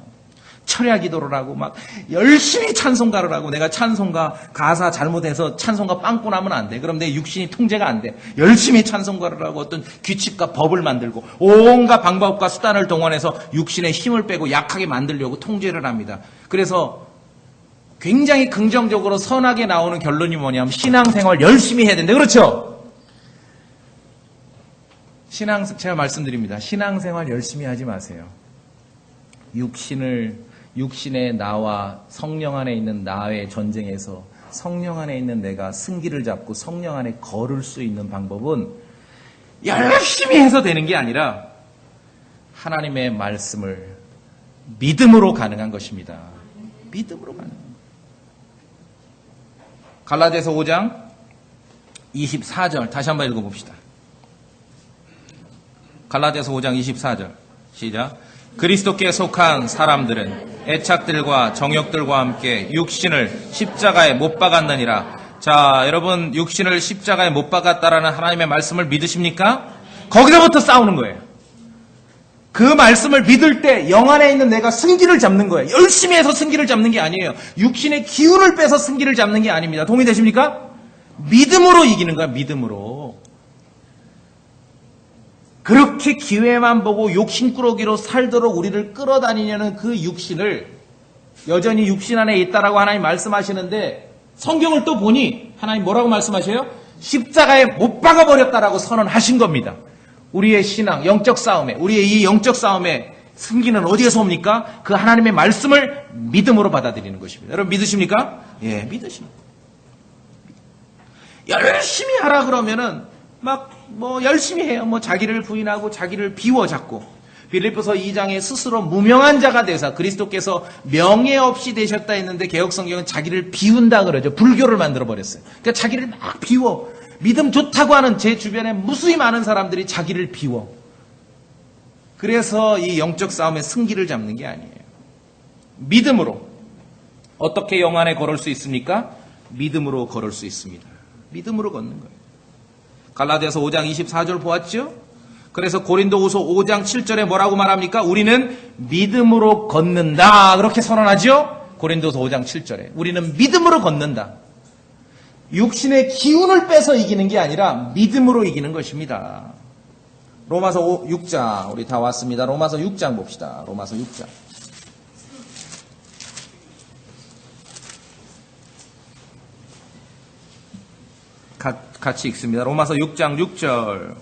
철야 기도를 하고 막 열심히 찬송가를 하고 내가 찬송가 가사 잘못해서 찬송가 빵꾸 나면 안 돼. 그럼 내 육신이 통제가 안 돼. 열심히 찬송가를 하고 어떤 규칙과 법을 만들고 온갖 방법과 수단을 동원해서 육신의 힘을 빼고 약하게 만들려고 통제를 합니다. 그래서 굉장히 긍정적으로 선하게 나오는 결론이 뭐냐면 신앙생활 열심히 해야 된다. 그렇죠? 제가 말씀드립니다. 신앙생활 열심히 하지 마세요. 육신의 나와 성령 안에 있는 나의 전쟁에서 성령 안에 있는 내가 승기를 잡고 성령 안에 걸을 수 있는 방법은 열심히 해서 되는 게 아니라 하나님의 말씀을 믿음으로 가능한 것입니다. 믿음으로 가능한 것입니다. 갈라디아서 5장 24절 다시 한번 읽어봅시다. 갈라디아서 5장 24절 시작. 그리스도께 속한 사람들은 애착들과 정욕들과 함께 육신을 십자가에 못 박았느니라. 자, 여러분 육신을 십자가에 못 박았다라는 하나님의 말씀을 믿으십니까? 거기서부터 싸우는 거예요. 그 말씀을 믿을 때 영 안에 있는 내가 승기를 잡는 거예요. 열심히 해서 승기를 잡는 게 아니에요. 육신의 기운을 빼서 승기를 잡는 게 아닙니다. 동의되십니까? 믿음으로 이기는 거야. 믿음으로. 그렇게 기회만 보고 욕심꾸러기로 살도록 우리를 끌어다니려는 그 육신을 여전히 육신 안에 있다라고 하나님 말씀하시는데 성경을 또 보니 하나님 뭐라고 말씀하셔요? 십자가에 못 박아버렸다라고 선언하신 겁니다. 우리의 신앙, 영적 싸움에, 우리의 이 영적 싸움의 승기는 어디에서 옵니까? 그 하나님의 말씀을 믿음으로 받아들이는 것입니다. 여러분 믿으십니까? 예, 믿으십니다. 열심히 하라 그러면은 막 열심히 해요. 자기를 부인하고 자기를 비워 잡고. 빌립보서 2장에 스스로 무명한 자가 되사 그리스도께서 명예 없이 되셨다 했는데 개혁성경은 자기를 비운다 그러죠. 불교를 만들어버렸어요. 그러니까 자기를 막 비워. 믿음 좋다고 하는 제 주변에 무수히 많은 사람들이 자기를 비워. 그래서 이 영적 싸움의 승기를 잡는 게 아니에요. 믿음으로. 어떻게 영 안에 걸을 수 있습니까? 믿음으로 걸을 수 있습니다. 믿음으로 걷는 거예요. 갈라디아서 5장 24절 보았죠? 그래서 고린도후서 5장 7절에 뭐라고 말합니까? 우리는 믿음으로 걷는다. 그렇게 선언하죠? 고린도서 5장 7절에. 우리는 믿음으로 걷는다. 육신의 기운을 빼서 이기는 게 아니라 믿음으로 이기는 것입니다. 로마서 6장 우리 다 왔습니다. 로마서 6장 봅시다. 로마서 6장. 같이 읽습니다. 로마서 6장 6절.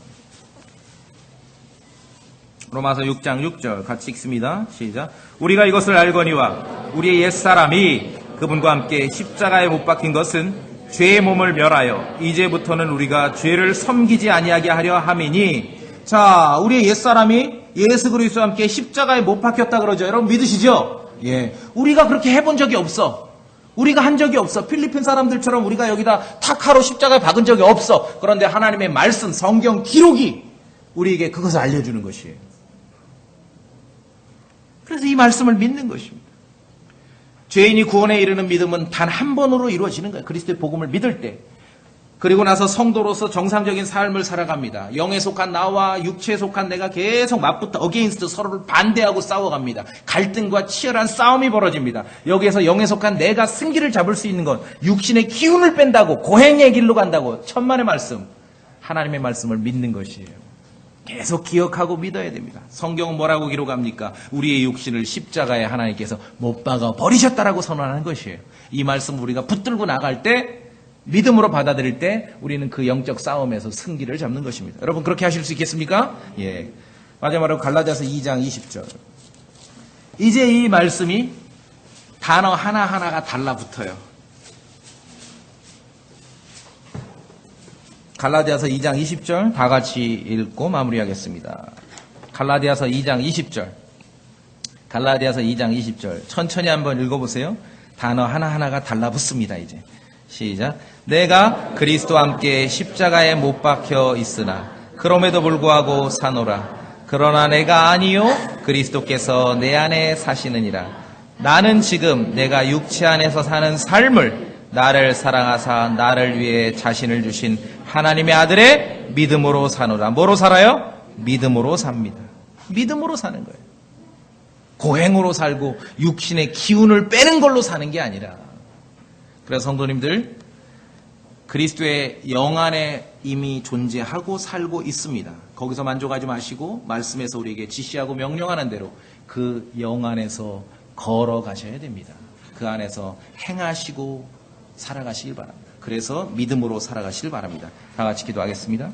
로마서 6장 6절 같이 읽습니다. 시작. 우리가 이것을 알거니와 우리의 옛사람이 그분과 함께 십자가에 못 박힌 것은 죄의 몸을 멸하여 이제부터는 우리가 죄를 섬기지 아니하게 하려 함이니. 자, 우리의 옛사람이 예수 그리스도와 함께 십자가에 못 박혔다 그러죠. 여러분 믿으시죠? 예. 우리가 그렇게 해본 적이 없어. 우리가 한 적이 없어. 필리핀 사람들처럼 우리가 여기다 탁하로 십자가에 박은 적이 없어. 그런데 하나님의 말씀, 성경 기록이 우리에게 그것을 알려주는 것이에요. 그래서 이 말씀을 믿는 것입니다. 죄인이 구원에 이르는 믿음은 단 한 번으로 이루어지는 거예요. 그리스도의 복음을 믿을 때. 그리고 나서 성도로서 정상적인 삶을 살아갑니다. 영에 속한 나와 육체에 속한 내가 계속 맞붙어 어게인스트 서로를 반대하고 싸워갑니다. 갈등과 치열한 싸움이 벌어집니다. 여기에서 영에 속한 내가 승기를 잡을 수 있는 건 육신의 기운을 뺀다고 고행의 길로 간다고 천만의 말씀, 하나님의 말씀을 믿는 것이에요. 계속 기억하고 믿어야 됩니다. 성경은 뭐라고 기록합니까? 우리의 육신을 십자가에 하나님께서 못 박아 버리셨다라고 선언하는 것이에요. 이 말씀 우리가 붙들고 나갈 때 믿음으로 받아들일 때 우리는 그 영적 싸움에서 승기를 잡는 것입니다. 여러분 그렇게 하실 수 있겠습니까? 예. 마지막으로 갈라디아서 2장 20절. 이제 이 말씀이 단어 하나하나가 달라붙어요. 갈라디아서 2장 20절 다 같이 읽고 마무리하겠습니다. 갈라디아서 2장 20절. 갈라디아서 2장 20절. 천천히 한번 읽어보세요. 단어 하나하나가 달라붙습니다. 이제. 시작. 내가 그리스도와 함께 십자가에 못 박혀 있으나 그럼에도 불구하고 사노라. 그러나 내가 아니요 그리스도께서 내 안에 사시느니라. 나는 지금 내가 육체 안에서 사는 삶을 나를 사랑하사 나를 위해 자신을 주신 하나님의 아들의 믿음으로 사노라. 뭐로 살아요? 믿음으로 삽니다. 믿음으로 사는 거예요. 고행으로 살고 육신의 기운을 빼는 걸로 사는 게 아니라. 그래서 성도님들, 그리스도의 영 안에 이미 존재하고 살고 있습니다. 거기서 만족하지 마시고 말씀에서 우리에게 지시하고 명령하는 대로 그 영 안에서 걸어가셔야 됩니다. 그 안에서 행하시고 살아가시길 바랍니다. 그래서 믿음으로 살아가시길 바랍니다. 다 같이 기도하겠습니다.